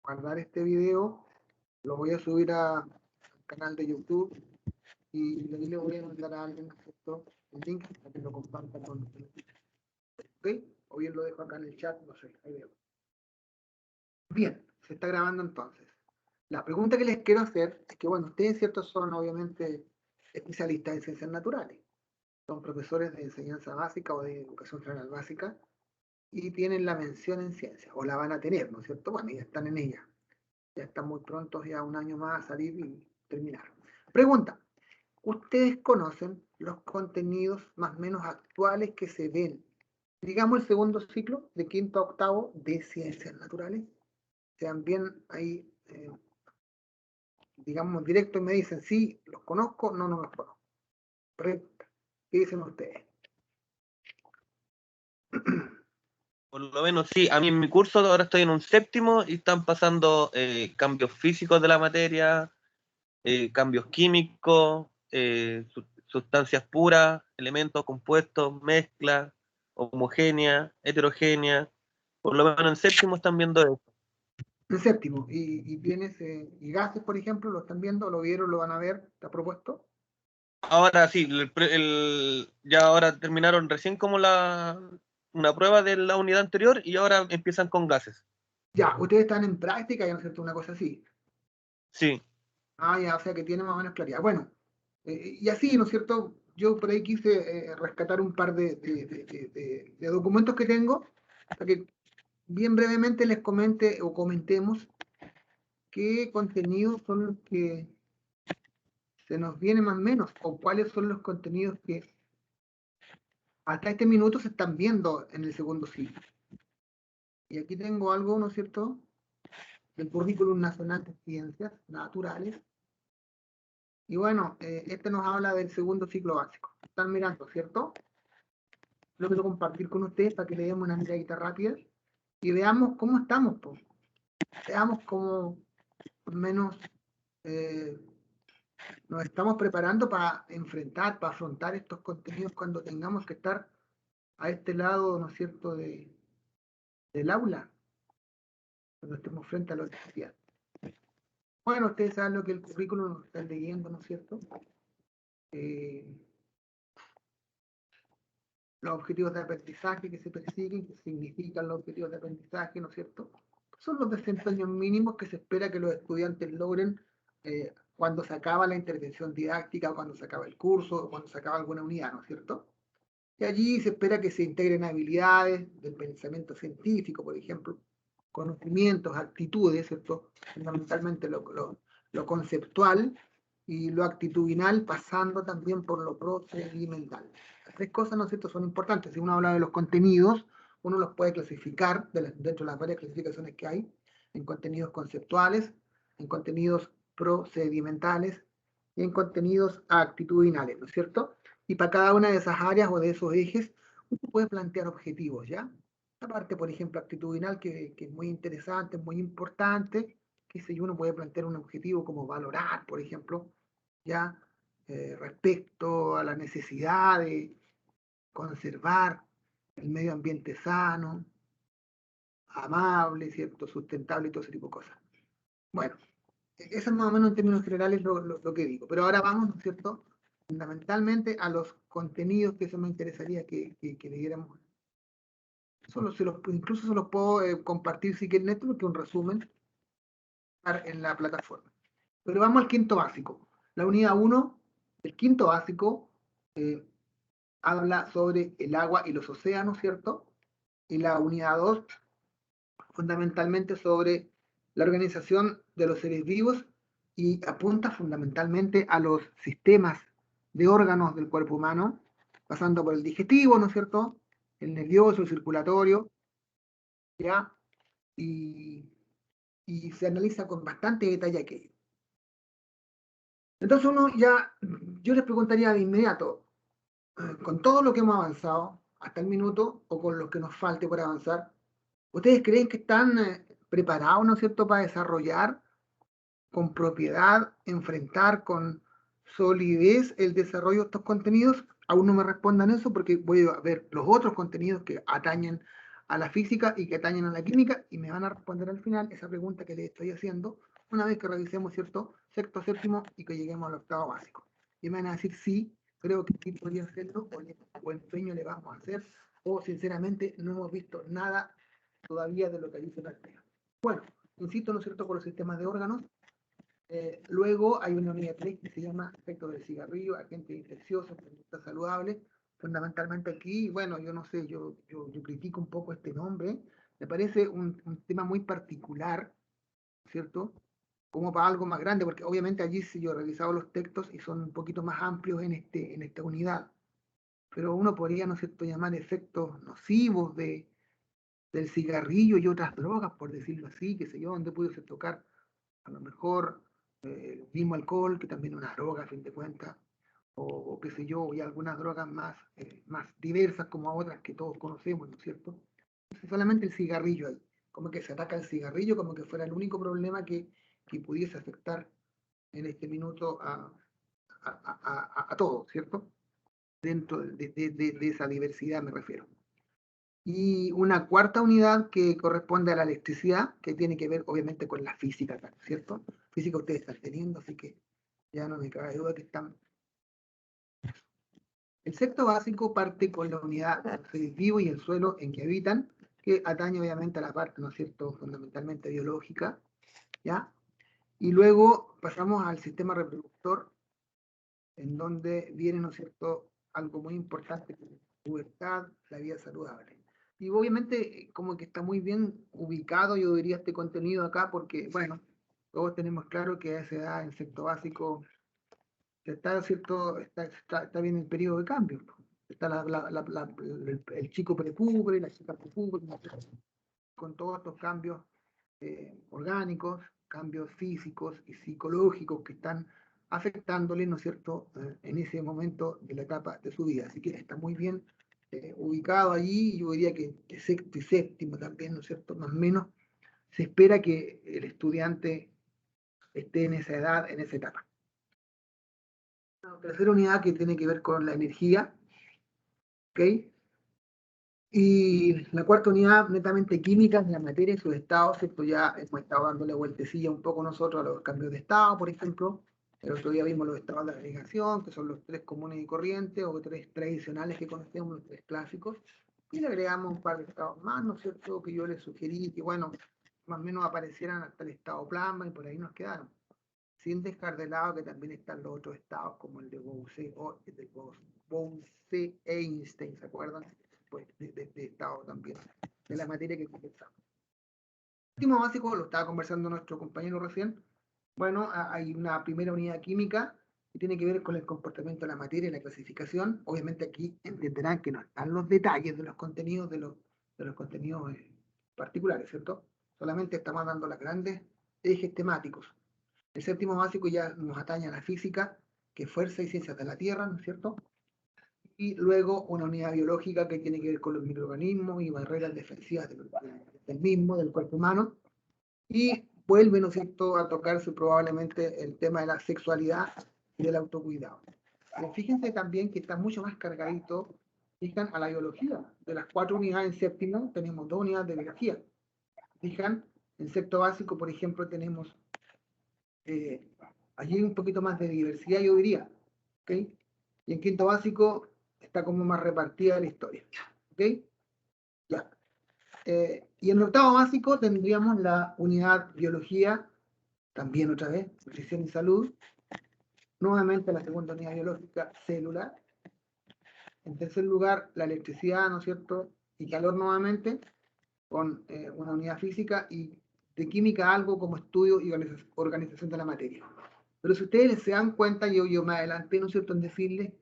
guardar este video, lo voy a subir al canal de YouTube y ahí le voy a mandar a alguien, ¿cierto?, el link para que lo comparta con ustedes. ¿Ok? O bien lo dejo acá en el chat, no sé, ahí veo. Bien, se está grabando entonces. La pregunta que les quiero hacer es que, bueno, ustedes, ¿cierto?, son obviamente especialistas en ciencias naturales. Son profesores de enseñanza básica o de educación general básica y tienen la mención en ciencias, o la van a tener, ¿no es cierto? Bueno, ya están en ella. Ya están muy prontos, ya un año más a salir y terminar. Pregunta, ¿ustedes conocen los contenidos más o menos actuales que se ven, digamos, el segundo ciclo, de quinto a octavo, de ciencias naturales? Sean bien ahí, digamos, directo y me dicen, sí, los conozco, no, no los conozco. Pregunta, ¿qué dicen ustedes? Por lo menos sí, a mí en mi curso ahora estoy en un séptimo y están pasando cambios físicos de la materia, cambios químicos, sustancias puras, elementos compuestos, mezclas, homogéneas, heterogéneas. Por lo menos en séptimo están viendo eso. El séptimo, y bienes y gases, por ejemplo, ¿lo están viendo? ¿Lo vieron? ¿Lo van a ver? ¿Está propuesto? Ahora sí, ya ahora terminaron recién como una prueba de la unidad anterior y ahora empiezan con gases. Ya, ustedes están en práctica, ya no es cierto, una cosa así. Sí. Ah, ya, o sea que tiene más o menos claridad. Bueno, y así, ¿no es cierto? Yo por ahí quise rescatar un par de documentos que tengo, para que bien brevemente les comente o comentemos qué contenidos son los que se nos vienen más o menos, o cuáles son los contenidos que hasta este minuto se están viendo en el segundo ciclo. Y aquí tengo algo, ¿no es cierto?, del Currículum Nacional de Ciencias Naturales. Y bueno, este nos habla del segundo ciclo básico. Están mirando, ¿cierto? Lo quiero compartir con ustedes para que le demos una miradita rápida y veamos cómo estamos, pues. Veamos cómo menos nos estamos preparando para enfrentar, para afrontar estos contenidos cuando tengamos que estar a este lado, ¿no es cierto?, del aula, cuando estemos frente a los estudiantes. Bueno, ustedes saben lo que el currículum nos está leyendo, ¿no es cierto? Los objetivos de aprendizaje que se persiguen, que significan los objetivos de aprendizaje, ¿no es cierto? Son los desempeños mínimos que se espera que los estudiantes logren cuando se acaba la intervención didáctica, cuando se acaba el curso, o cuando se acaba alguna unidad, ¿no es cierto? Y allí se espera que se integren habilidades del pensamiento científico, por ejemplo, conocimientos, actitudes, ¿cierto? Fundamentalmente lo conceptual y lo actitudinal, pasando también por lo procedimental. Las tres cosas, ¿no es cierto?, son importantes. Si uno habla de los contenidos, uno los puede clasificar dentro de las varias clasificaciones que hay, en contenidos conceptuales, en contenidos procedimentales y en contenidos actitudinales, ¿no es cierto? Y para cada una de esas áreas o de esos ejes, uno puede plantear objetivos, ¿ya? La parte, por ejemplo, actitudinal, que es muy interesante, muy importante, que si uno puede plantear un objetivo como valorar, por ejemplo, ¿ya? Respecto a la necesidad de conservar el medio ambiente sano, amable, ¿cierto?, sustentable y todo ese tipo de cosas. Bueno, eso es más o menos en términos generales lo que digo. Pero ahora vamos, ¿no es cierto?, fundamentalmente a los contenidos que eso me interesaría que leyéramos. Incluso se los puedo compartir si quieren esto, porque es un resumen en la plataforma. Pero vamos al quinto básico. La unidad 1 del quinto básico habla sobre el agua y los océanos, ¿cierto? Y la unidad 2 fundamentalmente sobre la organización de los seres vivos y apunta fundamentalmente a los sistemas de órganos del cuerpo humano, pasando por el digestivo, ¿no es cierto?, el nervioso, el circulatorio, ¿ya? Y se analiza con bastante detalle aquello. Entonces yo les preguntaría de inmediato, con todo lo que hemos avanzado hasta el minuto, o con lo que nos falte por avanzar, ¿ustedes creen que están preparados, ¿no es cierto?, para desarrollar con propiedad, enfrentar con solidez el desarrollo de estos contenidos? Aún no me respondan eso porque voy a ver los otros contenidos que atañen a la física y que atañen a la química, y me van a responder al final esa pregunta que les estoy haciendo una vez que revisemos, ¿cierto?, sexto, séptimo y que lleguemos al octavo básico. Y me van a decir sí, creo que sí podría hacerlo, o empeño le vamos a hacer, o sinceramente no hemos visto nada todavía de lo que dice la TEA. Bueno, insisto, ¿no es cierto?, con los sistemas de órganos. Luego hay una unidad 3 que se llama efecto del cigarrillo, agente infeccioso, conducta saludable. Fundamentalmente aquí, bueno, yo no sé, yo critico un poco este nombre. Me parece un tema muy particular, ¿cierto? Como para algo más grande, porque obviamente allí sí yo he revisado los textos y son un poquito más amplios en esta unidad. Pero uno podría, ¿no es cierto?, llamar efectos nocivos del cigarrillo y otras drogas, por decirlo así, qué sé yo, donde pudiese tocar a lo mejor el mismo alcohol, que también es una droga a fin de cuentas, o qué sé yo, y algunas drogas más diversas como otras que todos conocemos, ¿no es cierto? Entonces, solamente el cigarrillo ahí, como que se ataca el cigarrillo, como que fuera el único problema que pudiese afectar en este minuto a todos, ¿cierto? Dentro de esa diversidad me refiero. Y una cuarta unidad que corresponde a la electricidad, que tiene que ver obviamente con la física, ¿cierto? Física ustedes están teniendo, así que ya no me cabe duda que están. El sexto básico parte con la unidad de los seres vivos y el suelo en que habitan, que atañe obviamente a la parte, ¿no es cierto?, fundamentalmente biológica, ¿ya? Y luego pasamos al sistema reproductor, en donde viene, ¿no es cierto?, algo muy importante, la pubertad, la vida saludable. Y obviamente como que está muy bien ubicado, yo diría, este contenido acá, porque, bueno, todos tenemos claro que a esa edad, en sexto básico, está, ¿cierto?, está bien el periodo de cambio. Está el chico prepúber, la chica prepúber, con todos estos cambios orgánicos, cambios físicos y psicológicos que están afectándole, ¿no es cierto?, en ese momento de la etapa de su vida. Así que está muy bien ubicado allí, yo diría que sexto y séptimo también, ¿no es cierto?, más o menos, se espera que el estudiante esté en esa edad, en esa etapa. La tercera unidad que tiene que ver con la energía, ¿ok? Y la cuarta unidad, netamente química, de la materia y sus estados, ¿cierto? Ya hemos estado dándole vueltecilla un poco nosotros a los cambios de estado, por ejemplo. El otro día vimos los estados de la agregación, que son los tres comunes y corrientes, o tres tradicionales que conocemos, los tres clásicos. Y le agregamos un par de estados más, ¿no es cierto?, que yo les sugerí que, bueno, más o menos aparecieran hasta el estado plasma y por ahí nos quedaron. Sin dejar de lado que también están los otros estados, como el de Bose-Einstein, ¿se acuerdan? Pues de estado también, de la materia que conversamos. El último básico, lo estaba conversando nuestro compañero recién, bueno, hay una primera unidad química que tiene que ver con el comportamiento de la materia y la clasificación. Obviamente aquí entenderán que no están los detalles de los contenidos, de los contenidos particulares, ¿cierto? Solamente estamos dando los grandes ejes temáticos. El séptimo básico ya nos atañe a la física, que es fuerza y ciencias de la Tierra, ¿no es cierto? Y luego una unidad biológica que tiene que ver con los microorganismos y barreras defensivas del mismo, del cuerpo humano. Y vuelve, ¿no es cierto?, a tocarse probablemente el tema de la sexualidad y del autocuidado. Fíjense también que está mucho más cargadito, fijan, a la biología. De las 4 unidades en séptimo, tenemos 2 unidades de biología. Fijan, en sexto básico, por ejemplo, tenemos allí un poquito más de diversidad, yo diría. ¿Ok? Y en quinto básico está como más repartida la historia. ¿Ok? Ya. Y en octavo básico tendríamos la unidad biología, también otra vez, nutrición y salud. Nuevamente la segunda unidad biológica, celular. En tercer lugar, la electricidad, ¿no es cierto? Y calor nuevamente, con una unidad física y de química algo como estudio y organización de la materia. Pero si ustedes se dan cuenta, yo me adelanté, ¿no es cierto?, en decirles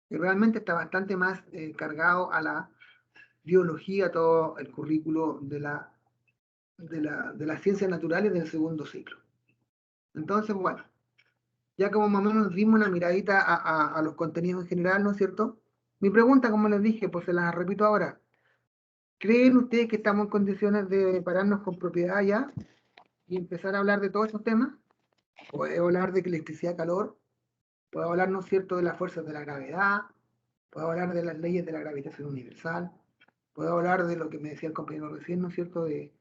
que realmente está bastante más cargado a la biología, todo el currículo de las ciencias naturales del segundo ciclo. Entonces, bueno, ya como más o menos dimos una miradita a los contenidos en general, ¿no es cierto? Mi pregunta, como les dije, pues se las repito ahora. ¿Creen ustedes que estamos en condiciones de pararnos con propiedad ya y empezar a hablar de todos estos temas? Puedo hablar de electricidad, calor, puedo hablar, ¿no es cierto?, de las fuerzas de la gravedad, puedo hablar de las leyes de la gravitación universal, puedo hablar de lo que me decía el compañero recién, ¿no es cierto?, del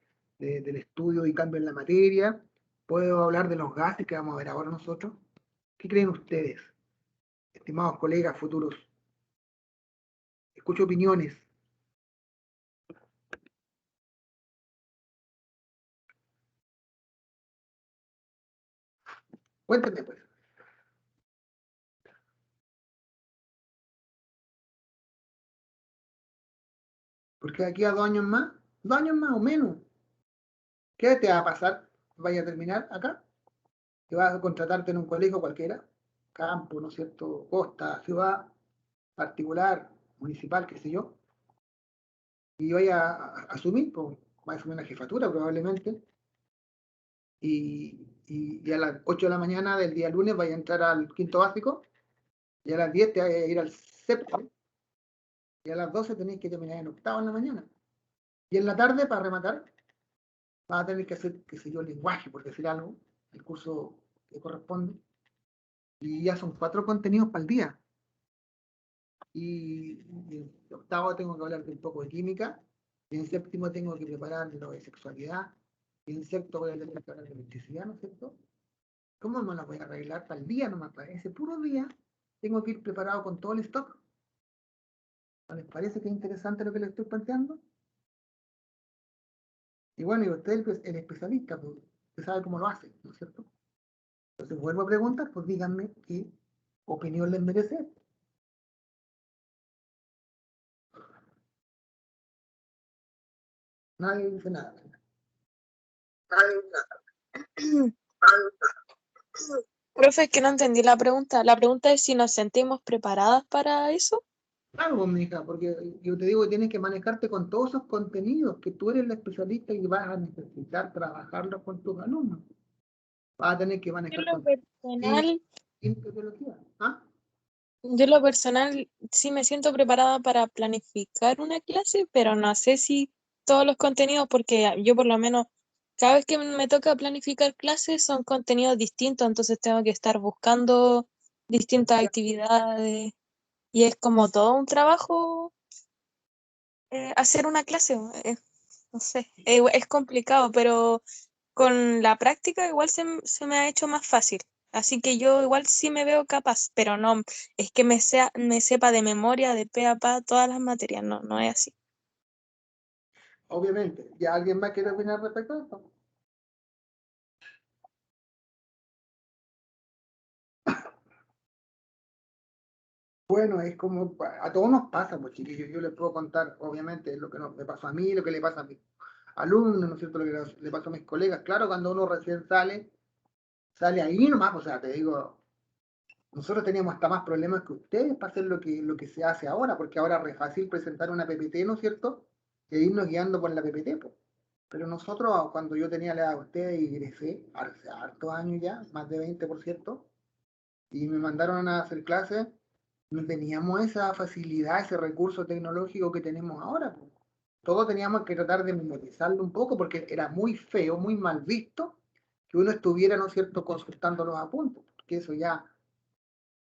estudio y cambio en la materia, puedo hablar de los gases que vamos a ver ahora nosotros. ¿Qué creen ustedes, estimados colegas futuros? Escucho opiniones. Cuéntenme, pues. Porque aquí a 2 años más o menos, ¿qué te va a pasar? ¿Vaya a terminar acá? ¿Te vas a contratarte en un colegio cualquiera? Campo, ¿no es cierto? Costa, ciudad, particular, municipal, qué sé yo. Y vaya a asumir, pues, va a asumir una jefatura probablemente. Y a las 8 de la mañana del día lunes vaya a entrar al quinto básico. Y a las 10 te vas a ir al séptimo. Y a las 12 tenéis que terminar en octavo en la mañana. Y en la tarde, para rematar, vas a tener que hacer, qué sé yo, lenguaje, por decir algo, el curso que corresponde. Y ya son 4 contenidos para el día. Y en octavo tengo que hablar de un poco de química. Y en séptimo tengo que preparar lo de sexualidad. Y en sexto voy a tener que hablar de electricidad, ¿no es cierto? ¿Cómo me las voy a arreglar para el día nomás? Para ese puro día tengo que ir preparado con todo el stock. ¿No les parece que es interesante lo que les estoy planteando? Y bueno, y usted es el especialista, pues, usted sabe cómo lo hace, ¿no es cierto? Entonces vuelvo a preguntar, pues díganme qué opinión les merece. Nadie dice nada. Nadie dice nada. Profe, es que no entendí la pregunta. La pregunta es si nos sentimos preparadas para eso. Claro, pues, mija, porque yo te digo que tienes que manejarte con todos esos contenidos, que tú eres la especialista y vas a necesitar trabajarlos con tus alumnos. Vas a tener que Yo en manejar lo con personal, biología. ¿Ah? yo en lo personal sí me siento preparada para planificar una clase, pero no sé si todos los contenidos, porque yo por lo menos cada vez que me toca planificar clases son contenidos distintos, entonces tengo que estar buscando distintas actividades y es como todo un trabajo hacer una clase. No sé, es complicado, pero con la práctica igual se me ha hecho más fácil. Así que yo igual sí me veo capaz, pero no es que me sepa de memoria, de pe a pa, todas las materias, no, no es así. Obviamente. ¿Ya alguien más quiere opinar respecto a esto? Bueno, es como a todos nos pasa, pues chiquillos, yo les puedo contar, obviamente, lo que me pasó a mí, lo que le pasa a mis alumnos, ¿no es cierto?, lo que le pasa a mis colegas. Claro, cuando uno recién sale ahí nomás, o sea, te digo, nosotros teníamos hasta más problemas que ustedes para hacer lo que se hace ahora, porque ahora es re fácil presentar una PPT, ¿no es cierto?, e irnos guiando por la PPT, pues. Pero nosotros, cuando yo tenía la edad de ustedes y egresé, hace hartos años ya, más de 20%, y me mandaron a hacer clases, no teníamos esa facilidad, ese recurso tecnológico que tenemos ahora, pues. Todos teníamos que tratar de memorizarlo un poco porque era muy feo, muy mal visto que uno estuviera, ¿no es cierto?, consultando los apuntes, porque eso ya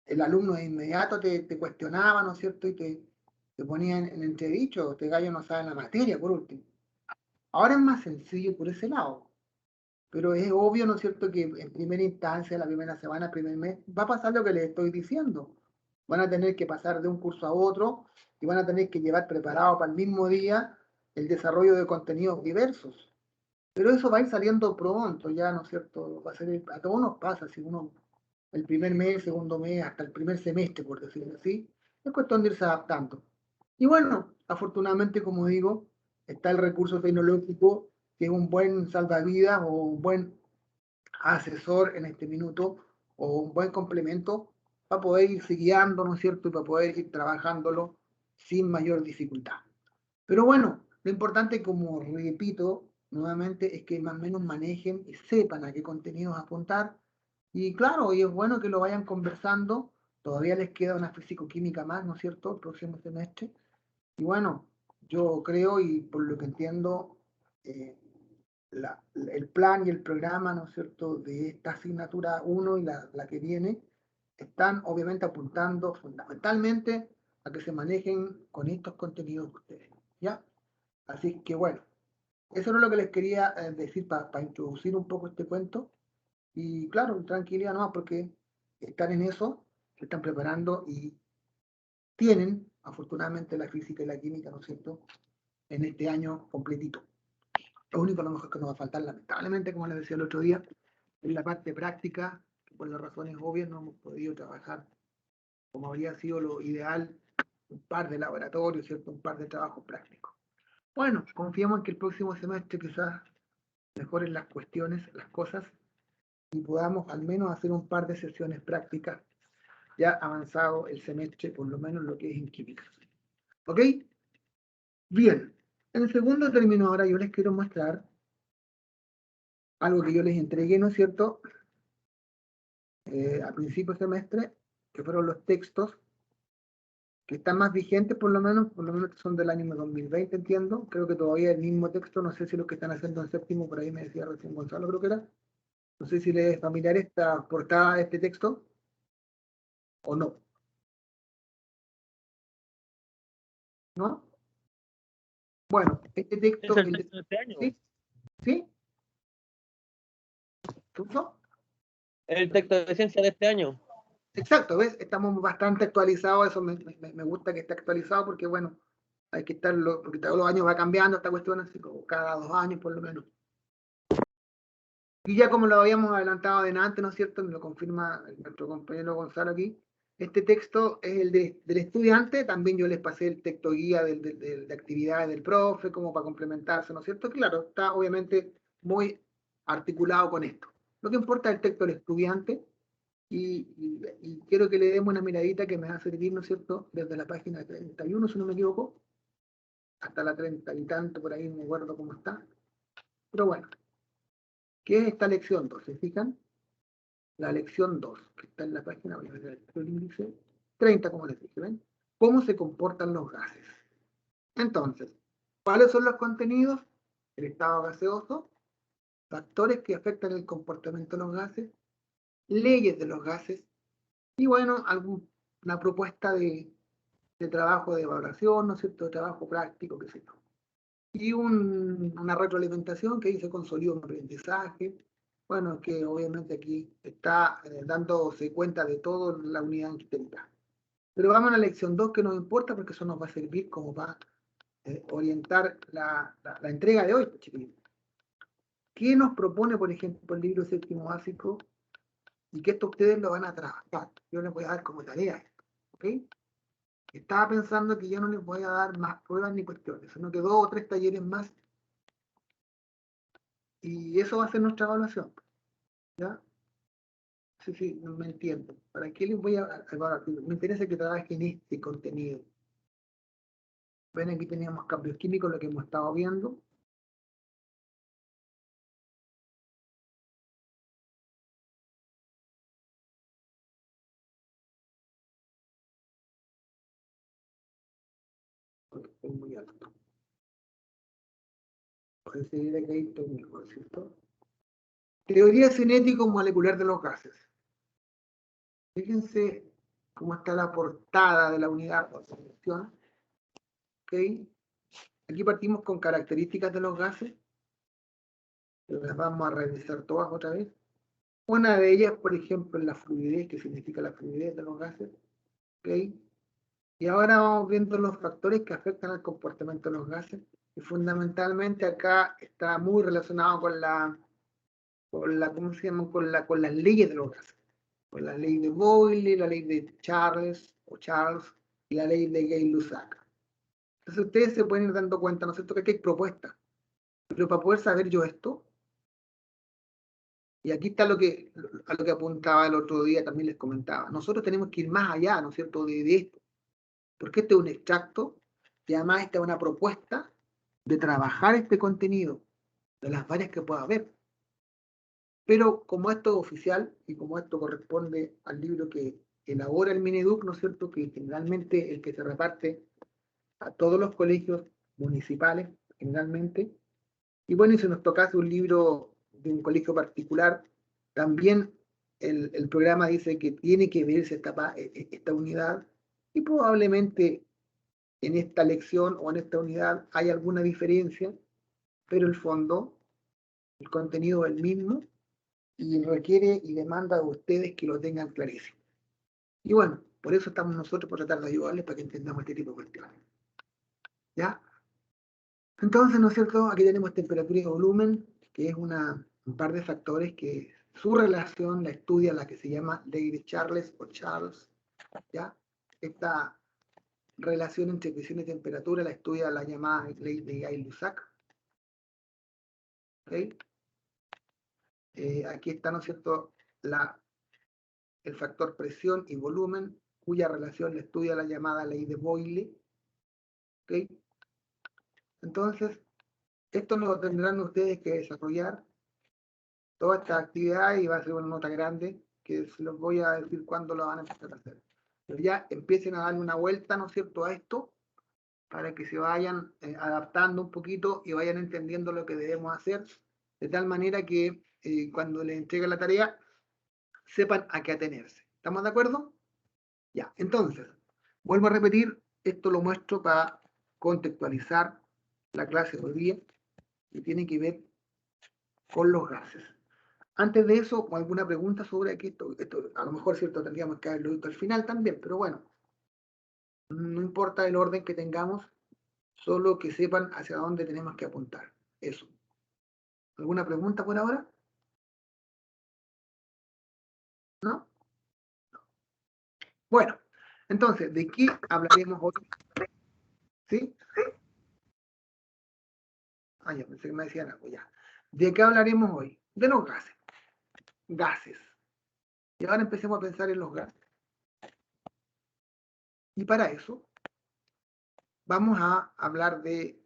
el alumno de inmediato te cuestionaba, ¿no es cierto?, y te ponía en entredicho, este gallo no sabe la materia, por último. Ahora es más sencillo por ese lado, pero es obvio, ¿no es cierto?, que en primera instancia, la primera semana, el primer mes, va a pasar lo que les estoy diciendo. Van a tener que pasar de un curso a otro y van a tener que llevar preparado para el mismo día el desarrollo de contenidos diversos. Pero eso va a ir saliendo pronto, ya, ¿no es cierto? Va a ser, a todos nos pasa, si uno, el primer mes, el segundo mes, hasta el primer semestre, por decirlo así, es cuestión de irse adaptando. Y bueno, afortunadamente, como digo, está el recurso tecnológico, que es un buen salvavidas o un buen asesor en este minuto, o un buen complemento para poder ir guiando, ¿no es cierto? Y para poder ir trabajándolo sin mayor dificultad. Pero bueno, lo importante, como repito nuevamente, es que más o menos manejen y sepan a qué contenidos apuntar. Y claro, y es bueno que lo vayan conversando. Todavía les queda una físico-química más, ¿no es cierto?, el próximo semestre. Y bueno, yo creo y por lo que entiendo, eh, el plan y el programa, ¿no es cierto?, de esta asignatura 1 y la que viene, están obviamente apuntando fundamentalmente a que se manejen con estos contenidos de ustedes, ¿ya? Así que bueno, eso es lo que les quería decir para introducir un poco este cuento. Y claro, tranquilidad no, porque están en eso, se están preparando y tienen, afortunadamente, la física y la química, ¿no es cierto?, en este año completito. Lo único a lo mejor que nos va a faltar, lamentablemente, como les decía el otro día, es la parte práctica, que por las razones obvias no hemos podido trabajar como habría sido lo ideal, un par de laboratorios, ¿cierto?, un par de trabajos prácticos. Bueno, confiamos en que el próximo semestre quizás mejoren las cuestiones, las cosas, y podamos al menos hacer un par de sesiones prácticas ya avanzado el semestre, por lo menos lo que es en química. ¿Ok? Bien. En el segundo término ahora yo les quiero mostrar algo que yo les entregué, ¿no es cierto?, a principio de semestre, que fueron los textos que están más vigentes, por lo menos son del año 2020, entiendo. Creo que todavía el mismo texto, no sé si los que están haciendo en séptimo, por ahí me decía recién Gonzalo, creo que era. No sé si les es familiar esta portada de este texto o no. ¿No? Bueno, este Es texto... el texto de este año. ¿Sí? ¿Sí? ¿Tuso? El texto de ciencia de este año. Exacto, ¿ves? Estamos bastante actualizados, eso me gusta que esté actualizado porque, bueno, hay que estarlo, porque todos los años va cambiando esta cuestión, así como cada 2 años por lo menos. Y ya como lo habíamos adelantado adelante, ¿no es cierto?, me lo confirma nuestro compañero Gonzalo aquí, este texto es el del estudiante, también yo les pasé el texto guía de actividades del profe, como para complementarse, ¿no es cierto? Claro, está obviamente muy articulado con esto. Lo que importa es el texto del estudiante, y quiero que le demos una miradita que me va a servir, ¿no es cierto?, desde la página 31, si no me equivoco, hasta la 30 y tanto, por ahí no me acuerdo cómo está. Pero bueno, ¿qué es esta lección 2? ¿Se fijan? La lección 2, que está en la página, voy a ver el índice, 30, como les dije, ¿ven? ¿Cómo se comportan los gases? Entonces, ¿cuáles son los contenidos? El estado gaseoso, factores que afectan el comportamiento de los gases, leyes de los gases, y bueno, una propuesta de trabajo de evaluación, ¿no es cierto?, de trabajo práctico, qué sé yo. Y una retroalimentación que ahí se consolida un aprendizaje, bueno, que obviamente aquí está dándose cuenta de toda la unidad entera. Pero vamos a la lección 2, que nos importa porque eso nos va a servir como para orientar la entrega de hoy, chiquillos. ¿Qué nos propone, por ejemplo, el libro séptimo básico? Y que esto ustedes lo van a trabajar. Yo les voy a dar como tarea, ¿ok? Estaba pensando que yo no les voy a dar más pruebas ni cuestiones, sino que 2 o 3 talleres más. Y eso va a ser nuestra evaluación. ¿Ya? Sí, sí, no me entiendo. ¿Para qué les voy a evaluar? Me interesa que trabajen este contenido. Ven, aquí teníamos cambios químicos, lo que hemos estado viendo. Estoy muy alto. Puede seguir aquí, estoy mejor, ¿cierto? Teoría cinético-molecular de los gases. Fíjense cómo está la portada de la unidad de observación. ¿Ok? Aquí partimos con características de los gases. Las vamos a revisar todas otra vez. Una de ellas, por ejemplo, es la fluidez, que significa la fluidez de los gases. ¿Ok? Y ahora vamos viendo los factores que afectan al comportamiento de los gases. Y fundamentalmente acá está muy relacionado ¿cómo se llama? Con las leyes de los gases. Con la ley de Boyle, la ley de Charles y la ley de Gay-Lussac. Entonces ustedes se pueden ir dando cuenta, ¿no es cierto?, que aquí hay propuestas. Pero para poder saber yo esto, y aquí está a lo que apuntaba el otro día, también les comentaba, nosotros tenemos que ir más allá, ¿no es cierto?, de esto. Porque este es un extracto, y además esta es una propuesta de trabajar este contenido, de las varias que pueda haber. Pero como esto es oficial, y como esto corresponde al libro que elabora el Mineduc, ¿no es cierto?, que generalmente el que se reparte a todos los colegios municipales, generalmente, y bueno, y si nos tocase un libro de un colegio particular, también el programa dice que tiene que verse esta unidad, y probablemente en esta lección o en esta unidad hay alguna diferencia, pero el fondo, el contenido es el mismo y requiere y demanda de ustedes que lo tengan clarísimo. Y bueno, por eso estamos nosotros, por tratar de ayudarles para que entendamos este tipo de cuestiones. ¿Ya? Entonces, ¿no es cierto? Aquí tenemos temperatura y volumen, que es un par de factores que su relación la estudia la que se llama ley de Charles o Charles, ¿ya? Esta relación entre presión y temperatura la estudia la llamada ley de Gay-Lussac. ¿Okay? Aquí está, ¿no es cierto?, el factor presión y volumen, cuya relación la estudia la llamada ley de Boyle. ¿Okay? Entonces, esto lo tendrán ustedes que desarrollar toda esta actividad y va a ser una nota grande que se los voy a decir cuándo lo van a empezar a hacer. Pero ya empiecen a darle una vuelta, ¿no es cierto?, a esto para que se vayan adaptando un poquito y vayan entendiendo lo que debemos hacer, de tal manera que cuando les entregue la tarea sepan a qué atenerse. ¿Estamos de acuerdo? Ya, entonces, vuelvo a repetir, esto lo muestro para contextualizar la clase de hoy día y tiene que ver con los gases. Antes de eso, alguna pregunta sobre aquí, esto a lo mejor, cierto, tendríamos que haberlo visto al final también, pero bueno, no importa el orden que tengamos, solo que sepan hacia dónde tenemos que apuntar. Eso. ¿Alguna pregunta por ahora? ¿No? Bueno, entonces, ¿de qué hablaremos hoy? ¿Sí? Ah, ya pensé que me decían algo, ya. ¿De qué hablaremos hoy? De los gases. Gases. Y ahora empecemos a pensar en los gases. Y para eso, vamos a hablar de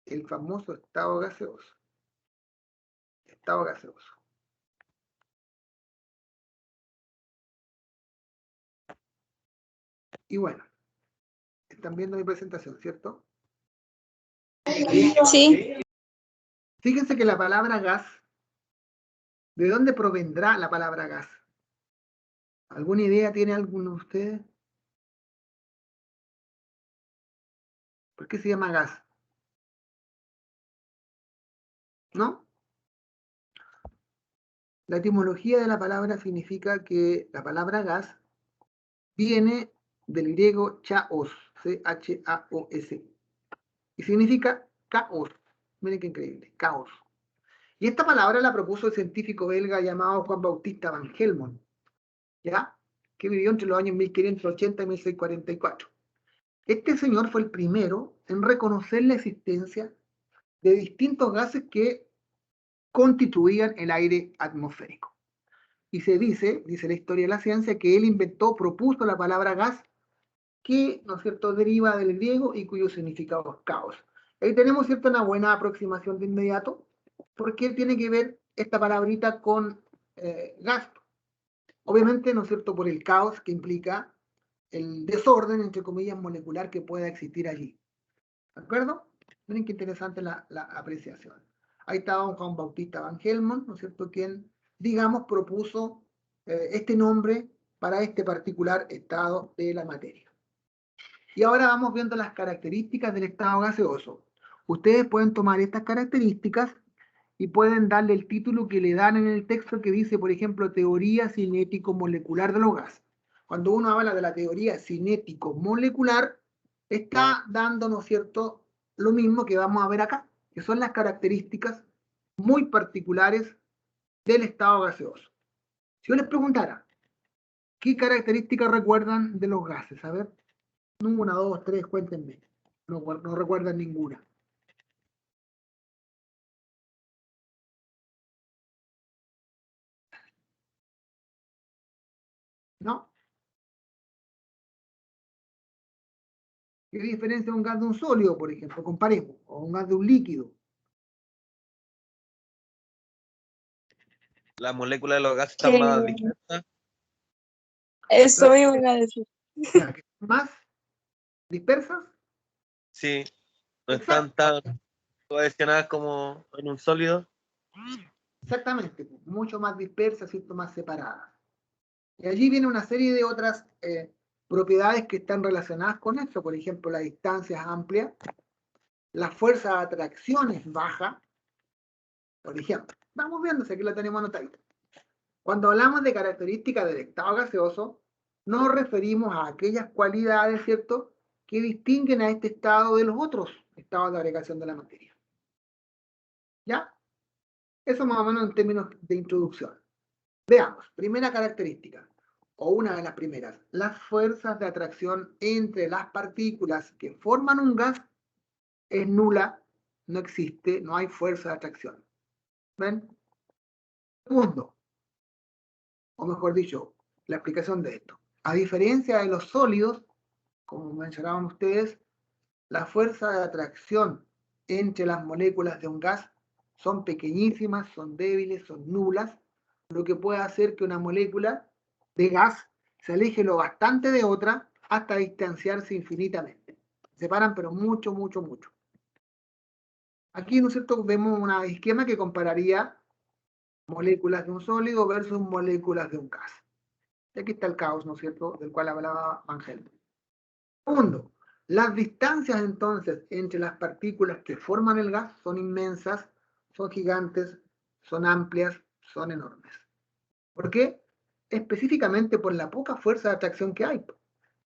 el famoso estado gaseoso. Estado gaseoso. Y bueno, están viendo mi presentación, ¿cierto? Sí. Fíjense que la palabra gas, ¿de dónde provendrá la palabra gas? ¿Alguna idea tiene alguno de ustedes? ¿Por qué se llama gas? ¿No? La etimología de la palabra significa que la palabra gas viene del griego chaos, C-H-A-O-S, y significa caos. Miren qué increíble, caos. Y esta palabra la propuso el científico belga llamado Juan Bautista Van Helmont, ¿ya? Que vivió entre los años 1580 y 1644. Este señor fue el primero en reconocer la existencia de distintos gases que constituían el aire atmosférico. Y se dice la historia de la ciencia, que él propuso la palabra gas, que, ¿no es cierto?, deriva del griego y cuyo significado es caos. Ahí tenemos, ¿cierto?, una buena aproximación de inmediato, porque tiene que ver esta palabrita con gas. Obviamente, ¿no es cierto?, por el caos que implica el desorden, entre comillas, molecular que pueda existir allí. ¿De acuerdo? Miren qué interesante la apreciación. Ahí estaba Juan Bautista Van Helmont, ¿no es cierto?, quien, digamos, propuso este nombre para este particular estado de la materia. Y ahora vamos viendo las características del estado gaseoso. Ustedes pueden tomar estas características y pueden darle el título que le dan en el texto que dice, por ejemplo, teoría cinético-molecular de los gases. Cuando uno habla de la teoría cinético-molecular, está dando, ¿no es cierto?, lo mismo que vamos a ver acá, que son las características muy particulares del estado gaseoso. Si yo les preguntara, ¿qué características recuerdan de los gases? A ver, una, dos, tres, cuéntenme. No recuerdan ninguna. ¿No? ¿Qué diferencia un gas de un sólido, por ejemplo? Comparemos. O un gas de un líquido. Las moléculas de los gases están más dispersas. Eso mismo iba a decir. Ya, ¿que son más dispersas? Sí, no están tan cohesionadas como en un sólido. Exactamente, mucho más dispersas, ¿cierto?, más separadas. Y allí viene una serie de otras propiedades que están relacionadas con eso, por ejemplo, la distancia es amplia, la fuerza de atracción es baja, por ejemplo. Vamos viendo, si aquí la tenemos anotadita. Cuando hablamos de características del estado gaseoso, nos referimos a aquellas cualidades, ¿cierto?, que distinguen a este estado de los otros estados de agregación de la materia. ¿Ya? Eso más o menos en términos de introducción. Veamos, primera característica, o una de las primeras, las fuerzas de atracción entre las partículas que forman un gas es nula, no existe, no hay fuerza de atracción. ¿Ven? Segundo, o mejor dicho, la explicación de esto. A diferencia de los sólidos, como mencionaban ustedes, la fuerza de atracción entre las moléculas de un gas son pequeñísimas, son débiles, son nulas, lo que puede hacer que una molécula de gas se aleje lo bastante de otra hasta distanciarse infinitamente. Se separan, pero mucho, mucho, mucho. Aquí, ¿no es cierto?, vemos un esquema que compararía moléculas de un sólido versus moléculas de un gas. Y aquí está el caos, ¿no es cierto?, del cual hablaba Ángel. Segundo, las distancias entonces entre las partículas que forman el gas son inmensas, son gigantes, son amplias, son enormes. ¿Por qué? Específicamente por la poca fuerza de atracción que hay.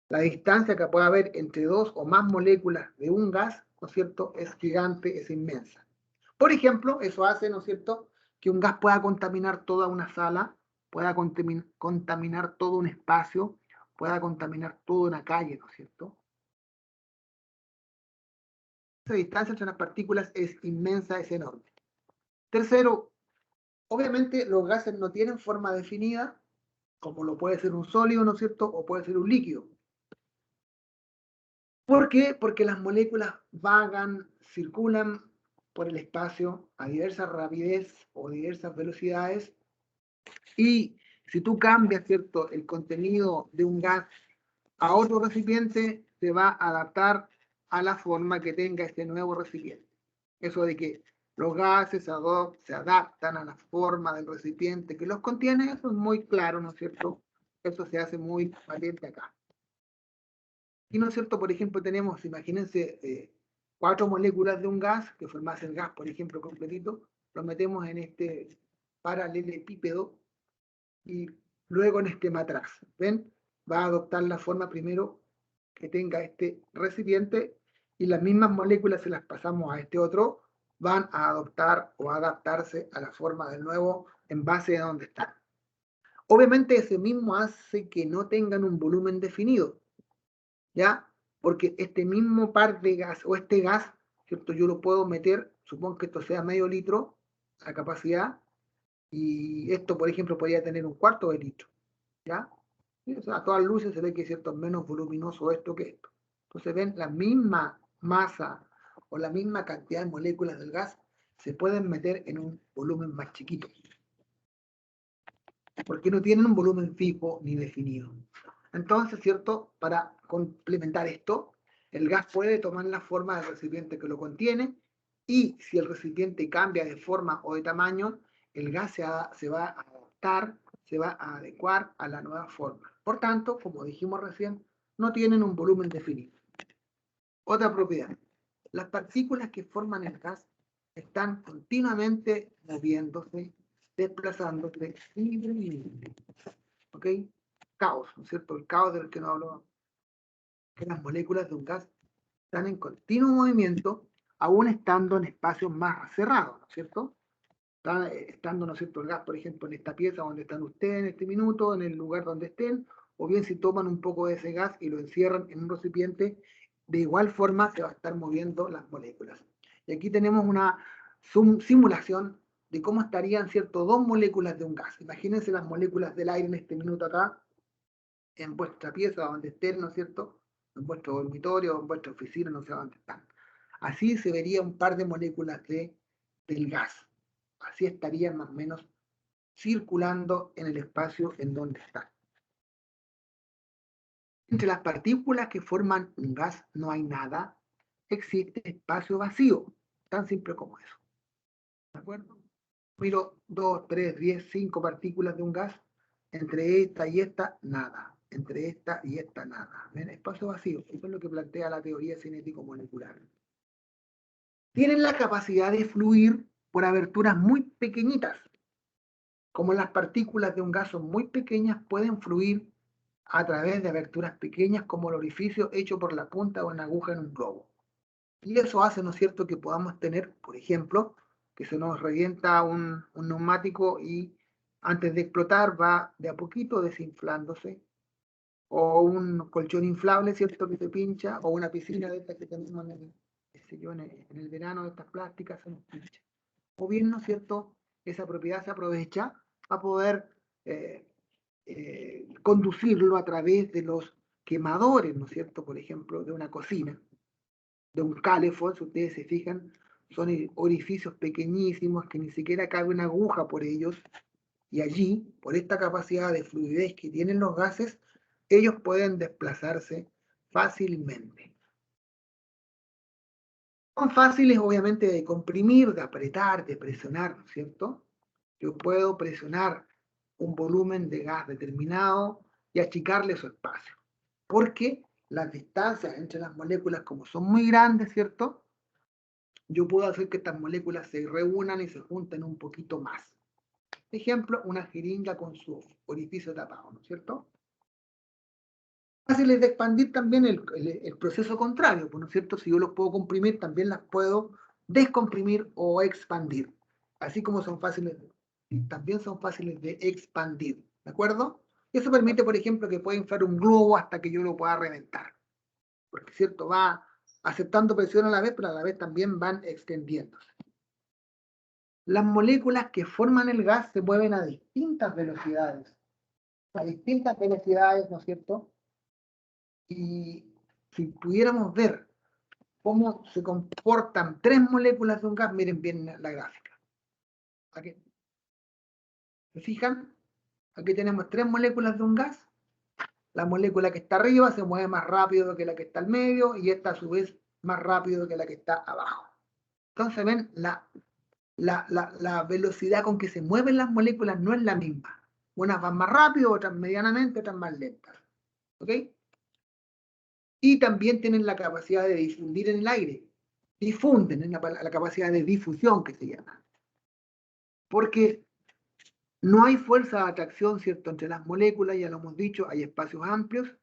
La distancia que puede haber entre dos o más moléculas de un gas, ¿no es cierto?, es gigante, es inmensa. Por ejemplo, eso hace, ¿no es cierto?, que un gas pueda contaminar toda una sala, pueda contaminar todo un espacio, pueda contaminar toda una calle, ¿no es cierto? Esa distancia entre las partículas es inmensa, es enorme. Tercero, obviamente los gases no tienen forma definida, como lo puede ser un sólido, ¿no es cierto?, o puede ser un líquido. ¿Por qué? Porque las moléculas vagan, circulan por el espacio a diversa rapidez o diversas velocidades, y si tú cambias, ¿cierto?, el contenido de un gas a otro recipiente, se va a adaptar a la forma que tenga este nuevo recipiente. Eso de que los gases se adaptan a la forma del recipiente que los contiene, eso es muy claro, ¿no es cierto? Eso se hace muy patente acá. Y, ¿no es cierto?, por ejemplo, tenemos, imagínense, 4 moléculas de un gas, que formasen el gas, por ejemplo, completito, lo metemos en este paralelepípedo y luego en este matraz. ¿Ven? Va a adoptar la forma primero que tenga este recipiente y las mismas moléculas, se las pasamos a este otro, van a adoptar o adaptarse a la forma del nuevo en base a donde están. Obviamente ese mismo hace que no tengan un volumen definido, ¿ya? Porque este mismo par de gas o este gas, ¿cierto?, yo lo puedo meter, supongo que esto sea medio litro, la capacidad, y esto, por ejemplo, podría tener un cuarto de litro, ¿ya? ¿Sí? O sea, a todas luces se ve que es cierto, menos voluminoso esto que esto. Entonces ven, la misma masa o la misma cantidad de moléculas del gas se pueden meter en un volumen más chiquito, porque no tienen un volumen fijo ni definido. Entonces, ¿cierto?, para complementar esto, el gas puede tomar la forma del recipiente que lo contiene, y si el recipiente cambia de forma o de tamaño, el gas se va a adaptar, se va a adecuar a la nueva forma. Por tanto, como dijimos recién, no tienen un volumen definido. Otra propiedad. Las partículas que forman el gas están continuamente moviéndose, desplazándose libremente. ¿Ok? Caos, ¿no es cierto? El caos del que no hablo. Que las moléculas de un gas están en continuo movimiento, aún estando en espacios más cerrados, ¿no es cierto? Estando, ¿no es cierto?, el gas, por ejemplo, en esta pieza donde están ustedes en este minuto, en el lugar donde estén, o bien si toman un poco de ese gas y lo encierran en un recipiente, de igual forma se va a estar moviendo las moléculas. Y aquí tenemos una simulación de cómo estarían, ¿cierto?, 2 moléculas de un gas. Imagínense las moléculas del aire en este minuto acá, en vuestra pieza donde estén, ¿no es cierto?, en vuestro dormitorio, en vuestra oficina, no sé dónde están. Así se vería un par de moléculas del gas. Así estarían más o menos circulando en el espacio en donde están. Entre las partículas que forman un gas no hay nada, existe espacio vacío, tan simple como eso. ¿De acuerdo? Miro 2, 3, 10, 5 partículas de un gas, entre esta y esta, nada. entre esta y esta nada. ¿Ven? Espacio vacío. Eso es lo que plantea la teoría cinético-molecular. Tienen la capacidad de fluir por aberturas muy pequeñitas. Como las partículas de un gas son muy pequeñas, pueden fluir a través de aberturas pequeñas como el orificio hecho por la punta o una aguja en un globo. Y eso hace, ¿no es cierto?, que podamos tener, por ejemplo, que se nos revienta un neumático y antes de explotar va de a poquito desinflándose, o un colchón inflable, ¿cierto?, que se pincha, o una piscina de estas que tenemos en el verano, de estas plásticas, se nos pincha. O bien, ¿no es cierto?, esa propiedad se aprovecha para poder conducirlo a través de los quemadores, ¿no es cierto?, por ejemplo, de una cocina, de un calefón, si ustedes se fijan, son orificios pequeñísimos que ni siquiera cabe una aguja por ellos, y allí, por esta capacidad de fluidez que tienen los gases, ellos pueden desplazarse fácilmente. Son fáciles, obviamente, de comprimir, de apretar, de presionar, ¿no es cierto? Yo puedo presionar un volumen de gas determinado y achicarle su espacio, porque las distancias entre las moléculas, como son muy grandes, ¿cierto?, yo puedo hacer que estas moléculas se reúnan y se junten un poquito más. Ejemplo, una jeringa con su orificio tapado, ¿no es cierto? Fáciles de expandir también el proceso contrario, ¿no es cierto? Si yo los puedo comprimir, también las puedo descomprimir o expandir. Así como son fáciles, también son fáciles de expandir, ¿de acuerdo? Eso permite, por ejemplo, que pueda inflar un globo hasta que yo lo pueda reventar. Porque, ¿cierto?, va aceptando presión a la vez, pero a la vez también van extendiéndose. Las moléculas que forman el gas se mueven a distintas velocidades. A distintas velocidades, ¿no es cierto? Y si pudiéramos ver cómo se comportan tres moléculas de un gas, miren bien la gráfica. Aquí. ¿Se fijan? Aquí tenemos tres moléculas de un gas. La molécula que está arriba se mueve más rápido que la que está al medio y esta a su vez más rápido que la que está abajo. Entonces ven, la velocidad con que se mueven las moléculas no es la misma. Unas van más rápido, otras medianamente, otras más lentas. ¿Ok? Y también tienen la capacidad de difundir en el aire. Difunden, en la capacidad de difusión que se llama. Porque no hay fuerza de atracción, ¿cierto?, entre las moléculas, ya lo hemos dicho, hay espacios amplios,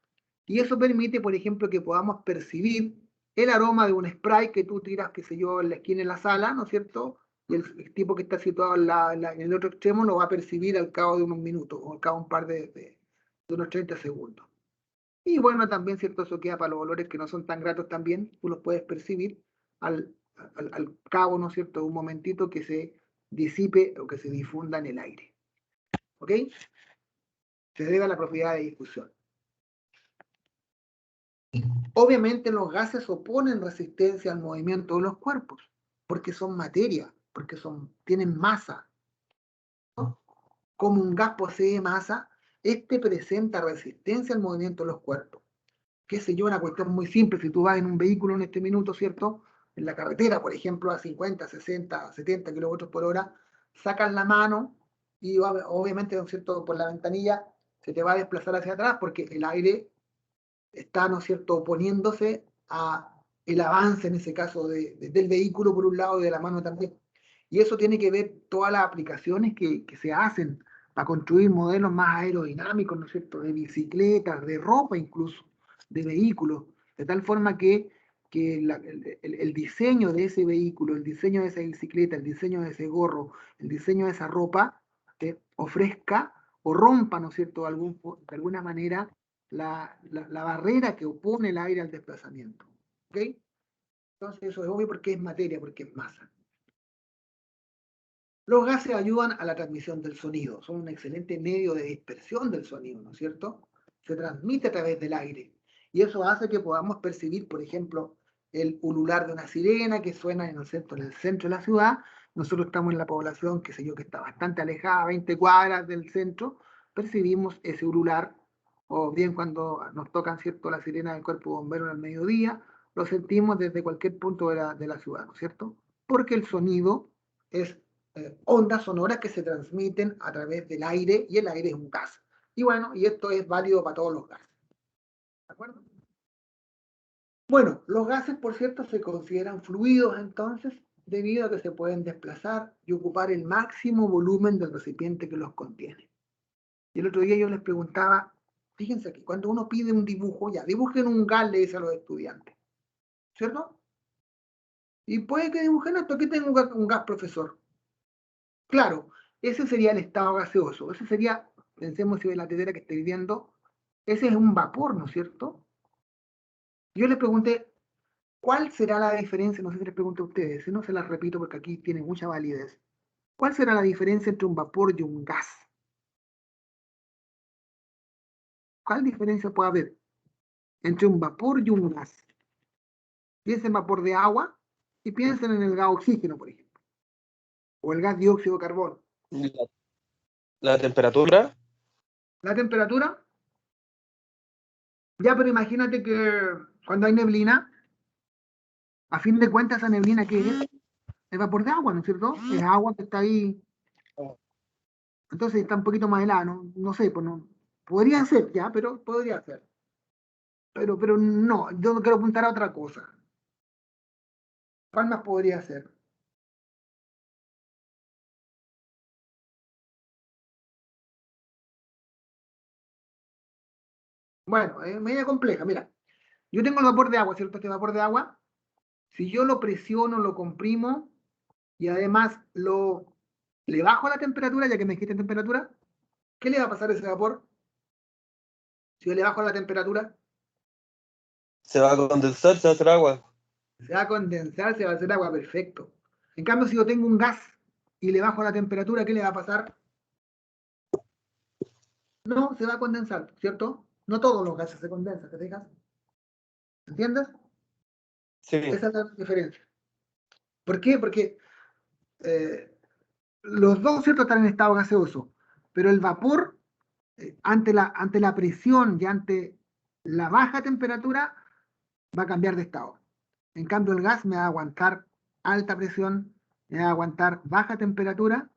y eso permite, por ejemplo, que podamos percibir el aroma de un spray que tú tiras, qué sé yo, en la esquina de la sala, ¿no es cierto? Y el tipo que está situado en el otro extremo lo va a percibir al cabo de unos minutos, o al cabo de un par de unos 30 segundos. Y bueno, también, ¿cierto?, eso queda para los olores que no son tan gratos también, tú los puedes percibir al cabo, ¿no es cierto?, de un momentito que se disipe o que se difunda en el aire. ¿Ok? Se debe a la propiedad de difusión. Obviamente los gases oponen resistencia al movimiento de los cuerpos, porque son materia, porque tienen masa, ¿no? Como un gas posee masa, este presenta resistencia al movimiento de los cuerpos. Qué sé yo, una cuestión muy simple, si tú vas en un vehículo en este minuto, ¿cierto?, en la carretera, por ejemplo, a 50, 60, 70 kilómetros por hora, sacas la mano y obviamente, ¿no es cierto?, por la ventanilla se te va a desplazar hacia atrás porque el aire está, ¿no es cierto?, oponiéndose a el avance, en ese caso, del vehículo por un lado y de la mano también. Y eso tiene que ver todas las aplicaciones que se hacen para construir modelos más aerodinámicos, ¿no es cierto?, de bicicletas, de ropa incluso, de vehículos, de tal forma que el diseño de ese vehículo, el diseño de esa bicicleta, el diseño de ese gorro, el diseño de esa ropa, ofrezca o rompa, ¿no es cierto?, de alguna manera la barrera que opone el aire al desplazamiento. ¿Ok? Entonces eso es obvio porque es materia, porque es masa. Los gases ayudan a la transmisión del sonido, son un excelente medio de dispersión del sonido, ¿no es cierto? Se transmite a través del aire y eso hace que podamos percibir, por ejemplo, el ulular de una sirena que suena en el centro de la ciudad. Nosotros estamos en la población, qué sé yo, que está bastante alejada, 20 cuadras del centro, percibimos ese ulular, o bien cuando nos tocan, ¿cierto?, la sirena del cuerpo bombero al mediodía, lo sentimos desde cualquier punto de la ciudad, ¿no es cierto? Porque el sonido es ondas sonoras que se transmiten a través del aire y el aire es un gas. Y bueno, y esto es válido para todos los gases. ¿De acuerdo? Bueno, los gases, por cierto, se consideran fluidos entonces, debido a que se pueden desplazar y ocupar el máximo volumen del recipiente que los contiene. Y el otro día yo les preguntaba, fíjense que cuando uno pide un dibujo, ya, dibujen un gas, le dice a los estudiantes, ¿cierto? Y puede que dibujen esto, aquí tengo un gas, profesor. Claro, ese sería el estado gaseoso, ese sería, pensemos si ve la tetera que estoy viendo, ese es un vapor, ¿no es cierto? Yo les pregunté, ¿cuál será la diferencia? No sé si les pregunto a ustedes, si no se las repito porque aquí tiene mucha validez. ¿Cuál será la diferencia entre un vapor y un gas? ¿Cuál diferencia puede haber entre un vapor y un gas? Piensen en vapor de agua y piensen en el gas oxígeno, por ejemplo, o el gas dióxido de carbono. La temperatura. La temperatura, ya, pero imagínate que cuando hay neblina, a fin de cuentas esa neblina que es vapor de agua, ¿no es cierto? Es agua que está ahí, entonces está un poquito más helada, no sé, pues no, podría ser ya, pero podría ser. Pero no, yo no quiero apuntar a otra cosa. ¿Cuál más podría ser? Bueno, es media compleja, mira. Yo tengo el vapor de agua, ¿cierto? Este vapor de agua, si yo lo presiono, lo comprimo y además le bajo la temperatura, ya que me dijiste temperatura, ¿qué le va a pasar a ese vapor? Si yo le bajo la temperatura, Se va a condensar, se va a hacer agua. se va a condensar, se va a hacer agua, perfecto. En cambio, si yo tengo un gas y le bajo la temperatura, ¿qué le va a pasar? No, se va a condensar, ¿cierto? No todos los gases se condensan, ¿te fijas? ¿Entiendes? Sí. Esa es la diferencia. ¿Por qué? Porque los dos, ¿cierto?, están en estado gaseoso, pero el vapor, ante la presión y ante la baja temperatura, va a cambiar de estado. En cambio, el gas me va a aguantar alta presión, me va a aguantar baja temperatura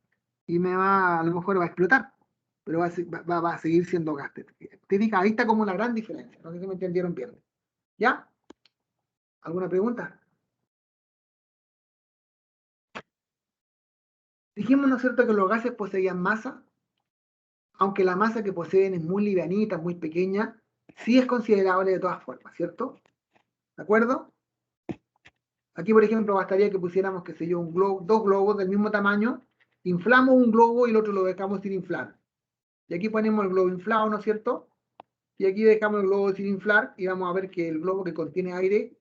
y a lo mejor va a explotar, pero va a seguir siendo gas. ¿Te fijas? Ahí está como la gran diferencia. No sé si me entendieron bien. ¿Ya? ¿Alguna pregunta? Dijimos, ¿no es cierto?, que los gases poseían masa, aunque la masa que poseen es muy livianita, muy pequeña, sí es considerable de todas formas, ¿cierto? ¿De acuerdo? Aquí, por ejemplo, bastaría que pusiéramos, qué sé yo, dos globos del mismo tamaño, inflamos un globo y el otro lo dejamos sin inflar. Y aquí ponemos el globo inflado, ¿no es cierto? Y aquí dejamos el globo sin inflar y vamos a ver que el globo que contiene aire,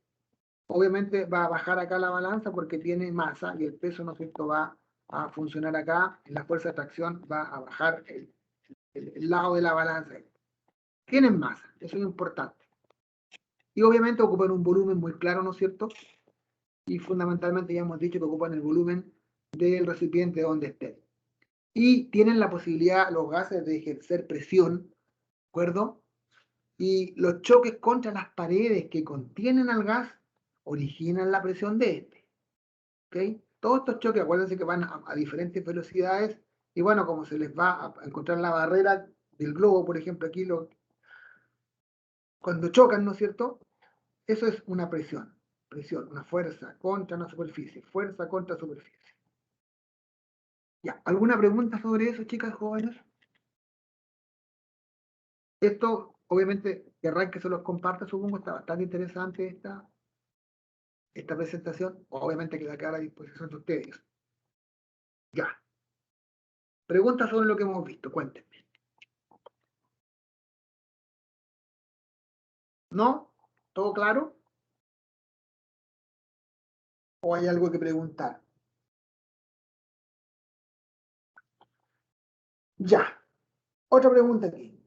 obviamente va a bajar acá la balanza porque tiene masa y el peso, ¿no es cierto?, va a funcionar acá, y la fuerza de tracción va a bajar el lado de la balanza. Tienen masa, eso es importante. Y obviamente ocupan un volumen muy claro, ¿no es cierto? Y fundamentalmente ya hemos dicho que ocupan el volumen del recipiente donde estén. Y tienen la posibilidad, los gases, de ejercer presión, ¿de acuerdo? Y los choques contra las paredes que contienen al gas originan la presión de este. ¿Ok? Todos estos choques, acuérdense que van a diferentes velocidades, y bueno, como se les va a encontrar la barrera del globo, por ejemplo, aquí cuando chocan, ¿no es cierto? Eso es una presión, una fuerza contra una superficie, fuerza contra superficie. Ya, ¿alguna pregunta sobre eso, chicas jóvenes? Esto, obviamente, querrán que se los comparta, supongo, está bastante interesante esta presentación, obviamente queda acá a la disposición de ustedes. Ya. Preguntas sobre lo que hemos visto, cuéntenme. ¿No? ¿Todo claro? ¿O hay algo que preguntar? Ya. Otra pregunta aquí.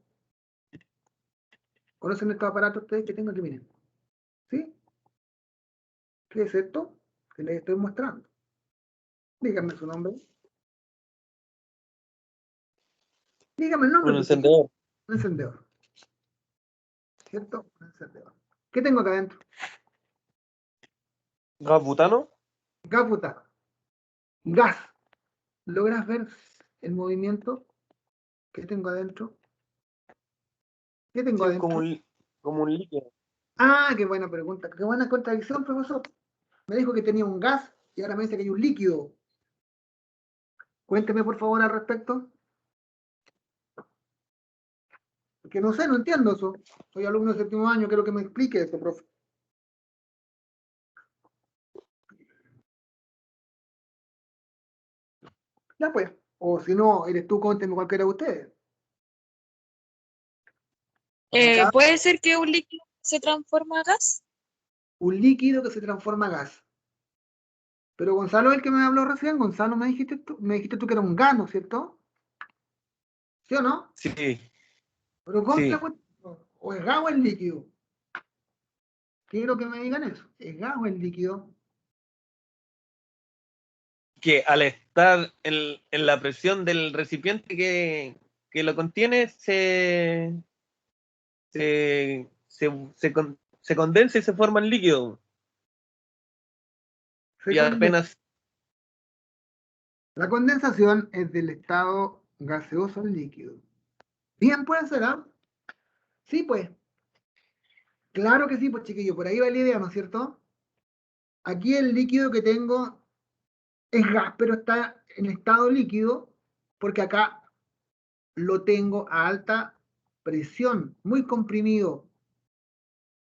¿Conocen estos aparatos ustedes que tengo aquí? Miren. ¿Sí? ¿Qué es esto? Que les estoy mostrando. Díganme su nombre. Dígame el nombre. Un encendedor. Un encendedor. ¿Cierto? Un encendedor. ¿Qué tengo acá adentro? ¿Gas butano? Gas butano. Gas. ¿Logras ver el movimiento que tengo adentro? ¿Qué tengo Sí, como adentro? como un líquido. Ah, qué buena pregunta. Qué buena contradicción, profesor. Me dijo que tenía un gas y ahora me dice que hay un líquido. Cuénteme, por favor, al respecto. Porque no sé, no entiendo eso. Soy alumno de séptimo año, quiero que me explique eso, profe. Ya pues. O si no, eres tú, cuénteme cualquiera de ustedes. Acá, ¿Puede ser que un líquido se transforma a gas? un líquido que se transforma a gas. Pero Gonzalo es el que me habló recién. Gonzalo, me dijiste tú que era un gas, ¿no es cierto? ¿Sí o no? Sí, Pero ¿cómo es la sí. cuestión? O es gas o es líquido. Quiero que me digan eso. ¿Es gas o es líquido? Que al estar en la presión del recipiente que lo contiene, se condensa y se forma en líquido. Se Y condensa. apenas, La condensación es del estado gaseoso al líquido. Bien, puede ser, ¿ah? Sí, pues. Claro que sí, pues chiquillo, por ahí va la idea, ¿no es cierto? Aquí el líquido que tengo es gas, pero está en estado líquido, porque acá lo tengo a alta presión, muy comprimido,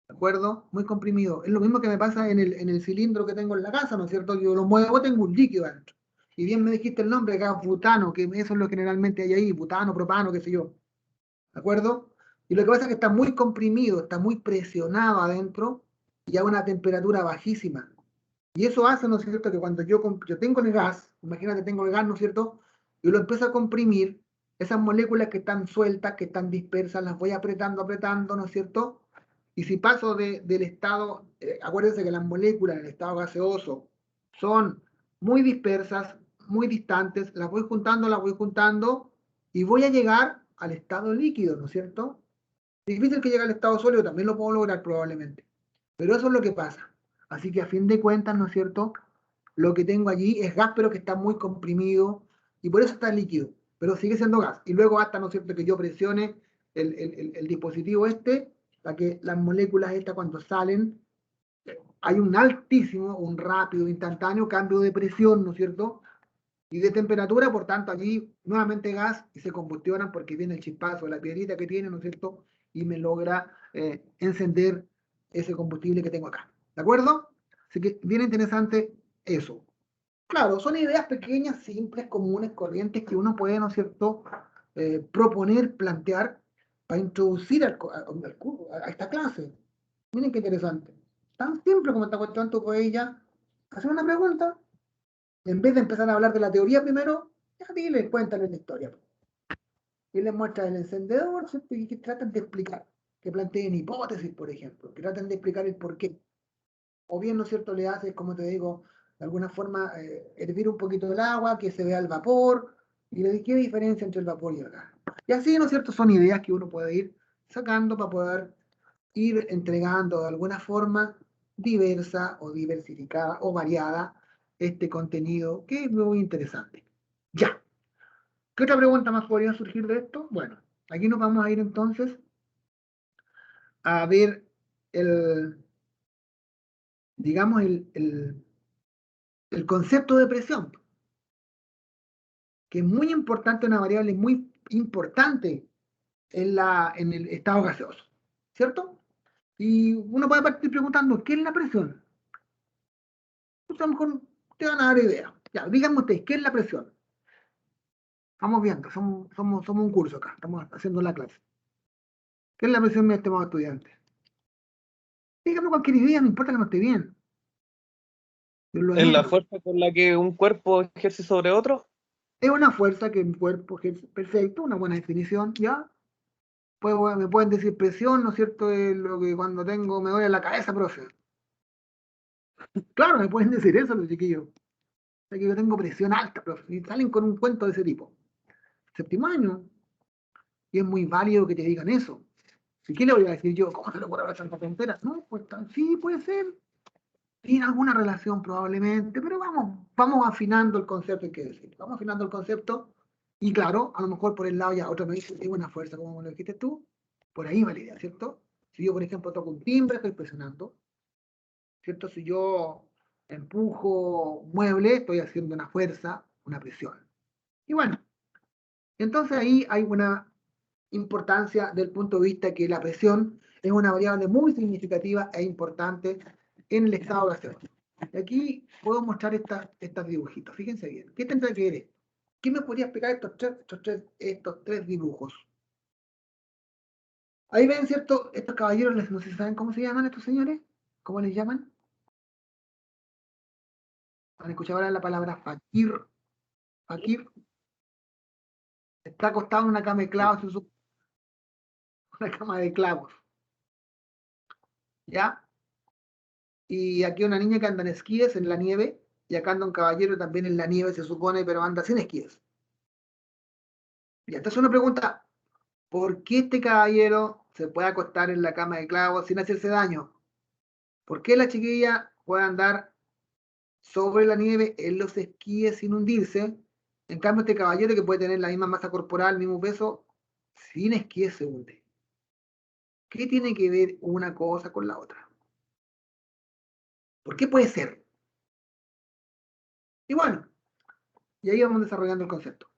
¿de acuerdo? Muy comprimido. Es lo mismo que me pasa en el cilindro que tengo en la casa, ¿no es cierto? Yo lo muevo, tengo un líquido adentro. Y bien me dijiste el nombre, gas butano, que eso es lo que generalmente hay ahí, butano, propano, qué sé yo. ¿De acuerdo? Y lo que pasa es que está muy comprimido, está muy presionado adentro y a una temperatura bajísima. Y eso hace, ¿no es cierto?, que cuando yo tengo el gas, imagínate, tengo el gas, ¿no es cierto?, y lo empiezo a comprimir, esas moléculas que están sueltas, que están dispersas, las voy apretando, apretando, ¿no es cierto? Y si paso del estado, acuérdense que las moléculas en el estado gaseoso son muy dispersas, muy distantes, las voy juntando y voy a llegar al estado líquido, ¿no es cierto? Difícil que llegue al estado sólido, también lo puedo lograr probablemente. Pero eso es lo que pasa. Así que a fin de cuentas, ¿no es cierto? Lo que tengo allí es gas, pero que está muy comprimido y por eso está líquido, pero sigue siendo gas. Y luego hasta, ¿no es cierto?, que yo presione el dispositivo este, para que las moléculas estas cuando salen, hay un altísimo, un rápido, instantáneo cambio de presión, ¿no es cierto? Y de temperatura, por tanto, allí nuevamente gas y se combustionan porque viene el chispazo, la piedrita que tiene, ¿no es cierto? Y me logra encender ese combustible que tengo acá. ¿De acuerdo? Así que bien interesante eso. Claro, son ideas pequeñas, simples, comunes, corrientes que uno puede, ¿no es cierto?, proponer, plantear para introducir a esta clase. Miren qué interesante. Tan simple como esta cuestión, tú puedes ya hacer una pregunta en vez de empezar a hablar de la teoría primero, ya dile, cuéntale la historia. Y les muestra el encendedor, ¿cierto? Y que tratan de explicar, que planteen hipótesis, por ejemplo, que tratan de explicar el por qué. O bien, ¿no es cierto?, le haces, como te digo, de alguna forma, hervir un poquito el agua, que se vea el vapor, y le qué diferencia entre el vapor y el gas. Y así, ¿no es cierto?, son ideas que uno puede ir sacando para poder ir entregando de alguna forma diversa o diversificada o variada este contenido que es muy interesante. Ya. ¿Qué otra pregunta más podría surgir de esto? Bueno, aquí nos vamos a ir entonces a ver el, digamos, el concepto de presión, que es muy importante, una variable muy importante en el estado gaseoso, ¿cierto? Y uno puede partir preguntando, ¿qué es la presión? Pues a lo mejor te van a dar idea. Ya, díganme ustedes, ¿qué es la presión? Vamos viendo, somos un curso acá, estamos haciendo la clase. ¿Qué es la presión, mi estimado estudiante? Dígame cualquier idea, no importa que no esté bien. Yo lo es la animo. fuerza con la que un cuerpo ejerce sobre otro. Es una fuerza que mi cuerpo ejerce perfecto, una buena definición, ¿ya? Me pueden decir presión, ¿no es cierto? Es lo que cuando me duele la cabeza, profe. Claro, me pueden decir eso los chiquillos. O sea, que yo tengo presión alta, profe. Y salen con un cuento de ese tipo. Séptimo año. Y es muy válido que te digan eso. ¿Y qué le voy a decir yo? ¿Cómo se le puede hablar tanta tontera? No, pues sí, puede ser. Tiene alguna relación probablemente, pero vamos afinando el concepto, hay que decir. Vamos afinando el concepto. Y claro, a lo mejor por el lado ya otro me dice, es una fuerza, como lo dijiste tú. Por ahí va la idea, ¿cierto? Si yo, por ejemplo, toco un timbre, estoy presionando, ¿cierto? Si yo empujo un mueble, estoy haciendo una fuerza, una presión. Y bueno, entonces ahí hay una importancia del punto de vista que la presión es una variable muy significativa e importante en el estado gaseoso. Y aquí puedo mostrar estos dibujitos. Fíjense bien. ¿Qué tendrá que ver esto? ¿Qué me podría explicar estos tres dibujos? Ahí ven, ¿cierto? Estos caballeros, no sé si saben cómo se llaman estos señores. ¿Cómo les llaman? Han escuchado ahora la palabra fakir. Fakir. Está acostado en una cama de clavos, una cama de clavos. ¿Ya? Y aquí una niña que anda en esquíes en la nieve, y acá anda un caballero también en la nieve, se supone, pero anda sin esquíes. Y entonces uno pregunta, ¿por qué este caballero se puede acostar en la cama de clavos sin hacerse daño? ¿Por qué la chiquilla puede andar sobre la nieve en los esquíes sin hundirse? En cambio, este caballero que puede tener la misma masa corporal, el mismo peso, sin esquíes se hunde. ¿Qué tiene que ver una cosa con la otra? ¿Por qué puede ser? Y bueno, y ahí vamos desarrollando el concepto.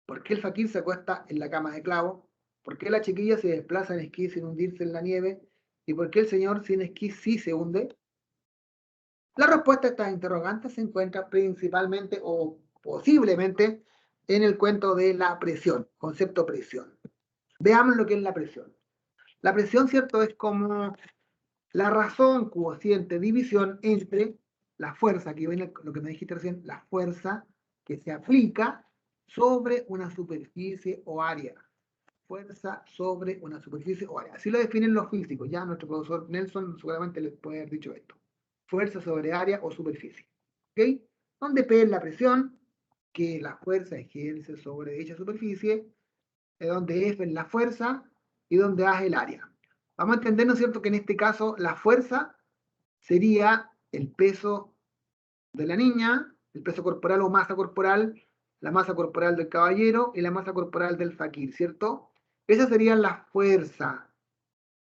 ¿Por qué el fakir se acuesta en la cama de clavo? ¿Por qué la chiquilla se desplaza en esquí sin hundirse en la nieve? ¿Y por qué el señor sin esquí sí se hunde? La respuesta a estas interrogantes se encuentra principalmente o posiblemente en el cuento de la presión, concepto presión. Veamos lo que es la presión. La presión, ¿cierto? Es como la razón, cociente, división entre la fuerza, aquí viene lo que me dijiste recién, la fuerza que se aplica sobre una superficie o área. Fuerza sobre una superficie o área. Así lo definen los físicos. Ya nuestro profesor Nelson seguramente les puede haber dicho esto. Fuerza sobre área o superficie. ¿Ok? Donde P es la presión que la fuerza ejerce sobre dicha superficie, donde F es la fuerza y donde A es el área. Vamos a entender, ¿no es cierto?, que en este caso la fuerza sería el peso de la niña, el peso corporal o masa corporal, la masa corporal del caballero y la masa corporal del fakir, ¿cierto? Esa sería la fuerza.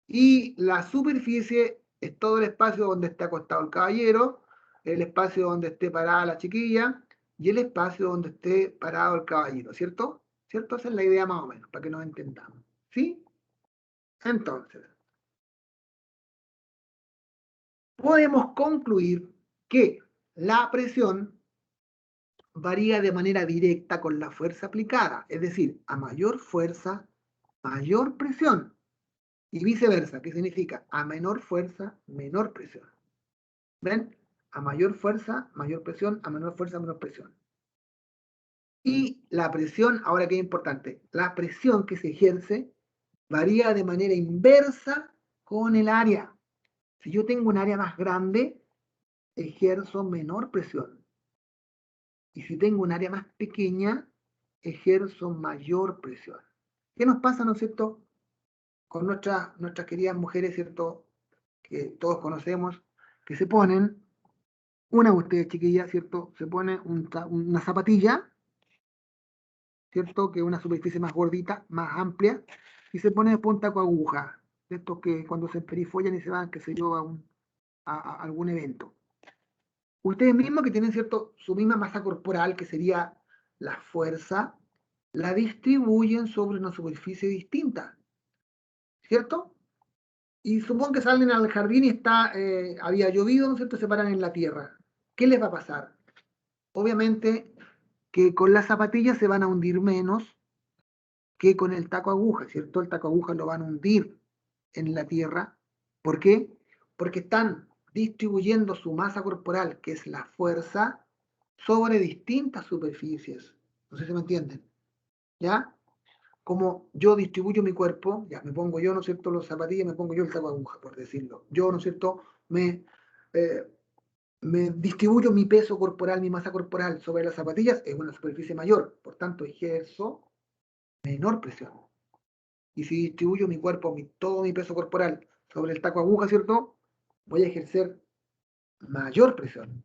Y la superficie es todo el espacio donde esté acostado el caballero, el espacio donde esté parada la chiquilla y el espacio donde esté parado el caballero, ¿cierto? ¿Cierto? Esa es la idea más o menos, para que nos entendamos. ¿Sí? Entonces, podemos concluir que la presión varía de manera directa con la fuerza aplicada, es decir, a mayor fuerza, mayor presión, y viceversa, que significa a menor fuerza, menor presión. ¿Ven? A mayor fuerza, mayor presión, a menor fuerza, menor presión. Y la presión, ahora que es importante, la presión que se ejerce varía de manera inversa con el área. Si yo tengo un área más grande, ejerzo menor presión. Y si tengo un área más pequeña, ejerzo mayor presión. ¿Qué nos pasa, no es cierto, con nuestras queridas mujeres, ¿cierto?, que todos conocemos, que se ponen, una de ustedes, chiquilla, ¿cierto?, se pone una zapatilla, ¿cierto?, que es una superficie más gordita, más amplia, y se pone punta con aguja, de estos que cuando se perifollan y se van, que se lleva a algún evento. Ustedes mismos que tienen, ¿cierto?, su misma masa corporal, que sería la fuerza, la distribuyen sobre una superficie distinta, ¿cierto? Y supongo que salen al jardín y había llovido, ¿no es cierto?, se paran en la tierra. ¿Qué les va a pasar? Obviamente que con las zapatillas se van a hundir menos que con el taco aguja, ¿cierto? El taco aguja lo van a hundir en la tierra. ¿Por qué? Porque están distribuyendo su masa corporal, que es la fuerza, sobre distintas superficies. No sé si me entienden. ¿Ya? Como yo distribuyo mi cuerpo, ya me pongo yo, ¿no es cierto?, los zapatillas, me pongo yo el taco aguja, por decirlo. Yo, ¿no es cierto?, eh, me distribuyo mi peso corporal, mi masa corporal sobre las zapatillas en una superficie mayor. Por tanto, ejerzo menor presión. Y si distribuyo mi cuerpo, todo mi peso corporal sobre el taco aguja, ¿cierto?, voy a ejercer mayor presión.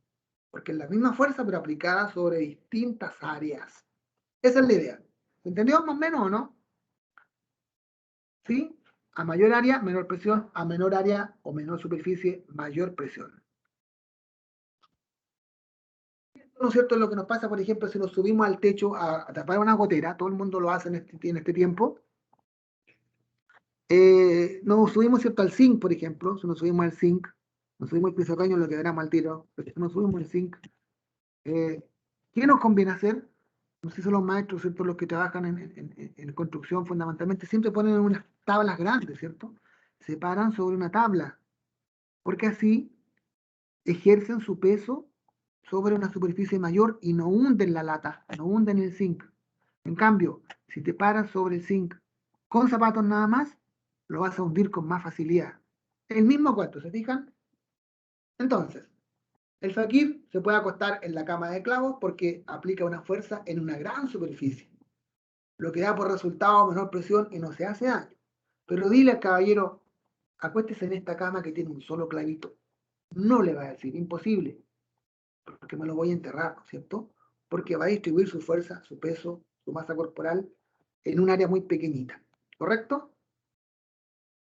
Porque es la misma fuerza, pero aplicada sobre distintas áreas. Esa es la idea. ¿Entendió más o menos o no? ¿Sí? A mayor área, menor presión, a menor área o menor superficie, mayor presión. ¿No es cierto? Lo que nos pasa, por ejemplo, si nos subimos al techo a tapar una gotera, todo el mundo lo hace en este tiempo. Nos subimos, ¿cierto? Al zinc, por ejemplo, si nos subimos al zinc, nos subimos al piso caño, lo que verá mal tiro, pero si nos subimos al zinc, ¿qué nos conviene hacer? No sé si son los maestros, ¿cierto? Los que trabajan en construcción fundamentalmente, siempre ponen unas tablas grandes, ¿cierto? Se paran sobre una tabla, porque así ejercen su peso sobre una superficie mayor y no hunden la lata, no hunden el zinc. En cambio, si te paras sobre el zinc con zapatos nada más, lo vas a hundir con más facilidad. El mismo cuento, ¿se fijan? Entonces, el fakir se puede acostar en la cama de clavos porque aplica una fuerza en una gran superficie, lo que da por resultado menor presión y no se hace daño. Pero dile al caballero, acuéstese en esta cama que tiene un solo clavito. No le va a decir, imposible, porque me lo voy a enterrar, ¿no es cierto? Porque va a distribuir su fuerza, su peso, su masa corporal en un área muy pequeñita, ¿correcto?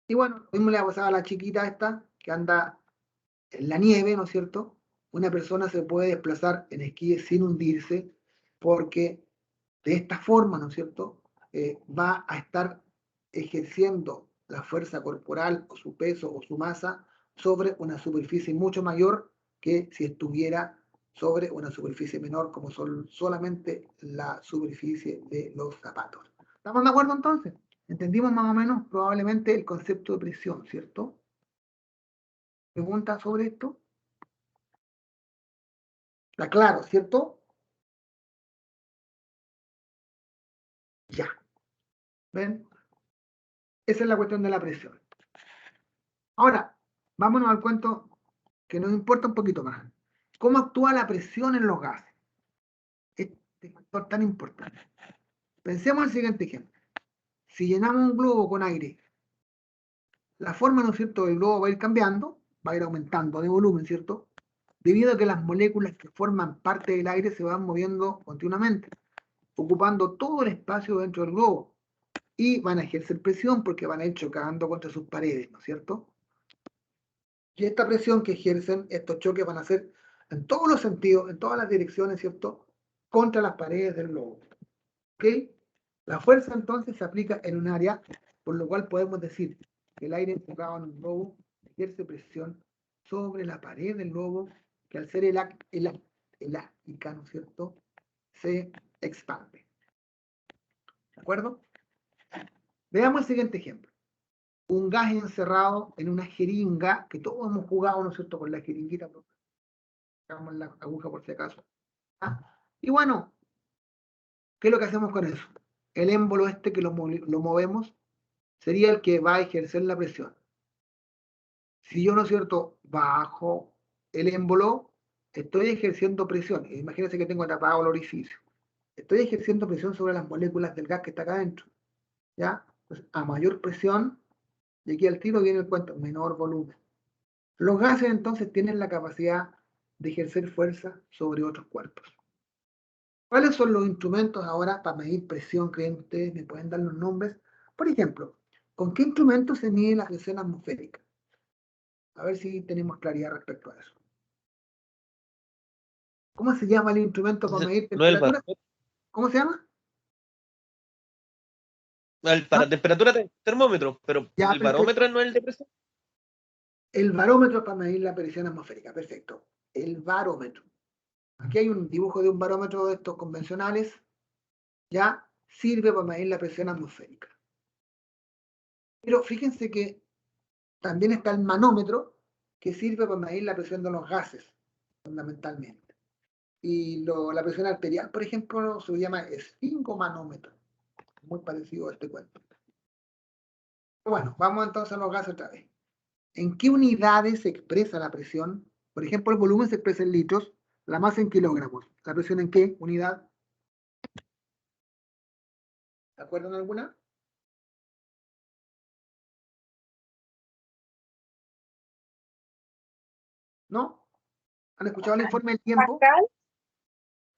Y bueno, lo mismo le ha pasado a la chiquita esta que anda en la nieve, ¿no es cierto? Una persona se puede desplazar en esquíes sin hundirse porque de esta forma, ¿no es cierto? Va a estar ejerciendo la fuerza corporal o su peso o su masa sobre una superficie mucho mayor que si estuviera sobre una superficie menor como son solamente la superficie de los zapatos. ¿Estamos de acuerdo entonces? Entendimos más o menos probablemente el concepto de presión, ¿cierto? ¿Preguntas sobre esto? Está claro, ¿cierto? Ya. ¿Ven? Esa es la cuestión de la presión. Ahora, vámonos al cuento que nos importa un poquito más. ¿Cómo actúa la presión en los gases? Este factor tan importante. Pensemos en el siguiente ejemplo. Si llenamos un globo con aire, la forma, ¿no es cierto?, del globo va a ir cambiando, va a ir aumentando de volumen, ¿cierto? Debido a que las moléculas que forman parte del aire se van moviendo continuamente, ocupando todo el espacio dentro del globo y van a ejercer presión porque van a ir chocando contra sus paredes, ¿no es cierto? Y esta presión que ejercen, estos choques van a ser en todos los sentidos, en todas las direcciones, ¿cierto? Contra las paredes del globo. ¿Ok? La fuerza entonces se aplica en un área, por lo cual podemos decir que el aire enfocado en un globo ejerce presión sobre la pared del globo, que al ser elástica, ¿no es cierto?, se expande. ¿De acuerdo? Veamos el siguiente ejemplo. Un gas encerrado en una jeringa, que todos hemos jugado, ¿no es cierto?, con la jeringuita, sacamos la aguja por si acaso. ¿Ah? Y bueno, ¿qué es lo que hacemos con eso? El émbolo este que lo movemos sería el que va a ejercer la presión. Si yo, ¿no es cierto?, bajo el émbolo, estoy ejerciendo presión. Imagínense que tengo tapado el orificio. Estoy ejerciendo presión sobre las moléculas del gas que está acá adentro. ¿Ya? Entonces, a mayor presión, y aquí al tiro viene el cuento, menor volumen. Los gases entonces tienen la capacidad de ejercer fuerza sobre otros cuerpos. ¿Cuáles son los instrumentos ahora para medir presión? ¿Creen ustedes? ¿Me pueden dar los nombres? Por ejemplo, ¿con qué instrumento se mide la presión atmosférica? A ver si tenemos claridad respecto a eso. ¿Cómo se llama el instrumento para medir No el temperatura? ¿Cómo se llama? ¿No? para temperatura termómetro, pero Ya, el perfecto. barómetro no es el de presión. El barómetro para medir la presión atmosférica. Perfecto. El barómetro. Aquí hay un dibujo de un barómetro de estos convencionales. Ya sirve para medir la presión atmosférica. Pero fíjense que también está el manómetro, que sirve para medir la presión de los gases, fundamentalmente. Y la presión arterial, por ejemplo, se llama esfingomanómetro. Muy parecido a este cuento. Bueno, vamos entonces a los gases otra vez. ¿En qué unidades se expresa la presión? Por ejemplo, el volumen se expresa en litros, la masa en kilogramos. ¿La presión en qué unidad? ¿Se acuerdan alguna? ¿No? ¿Han escuchado el informe del tiempo?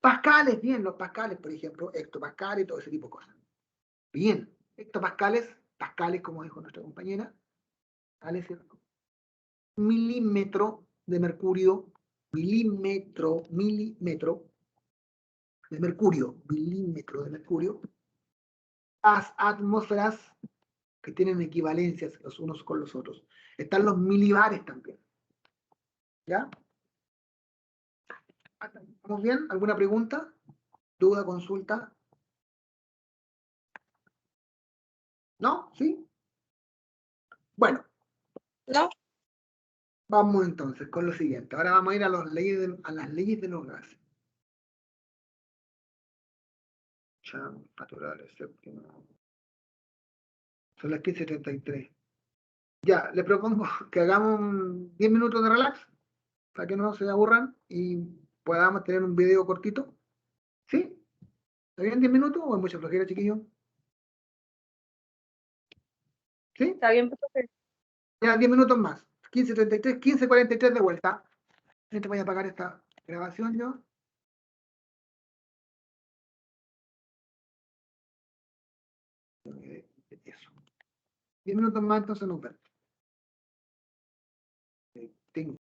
Pascal, Bien, los pascales, por ejemplo, hectopascales y todo ese tipo de cosas. Bien, hectopascales pascales, como dijo nuestra compañera, ¿vale? ¿Cierto? Milímetro de mercurio, milímetro de mercurio, las atmósferas que tienen equivalencias los unos con los otros. Están los milibares también. ¿Ya? ¿Estamos bien? ¿Alguna pregunta? ¿Duda, consulta? ¿No? ¿Sí? Bueno, ¿No? vamos entonces con lo siguiente. Ahora vamos a ir a las leyes de los gases. Naturales, séptimo. Son las 15:33. Ya, les propongo que hagamos 10 minutos de relax para que no se aburran y podamos tener un video cortito. ¿Sí? ¿Está bien 10 minutos o es mucha flojera, chiquillos? ¿Sí? Está bien, profe. Ya, 10 minutos más. 15:33, 15:43 de vuelta. Te voy a apagar esta grabación yo. Eso. 10 minutos más, entonces nos vemos. Tengo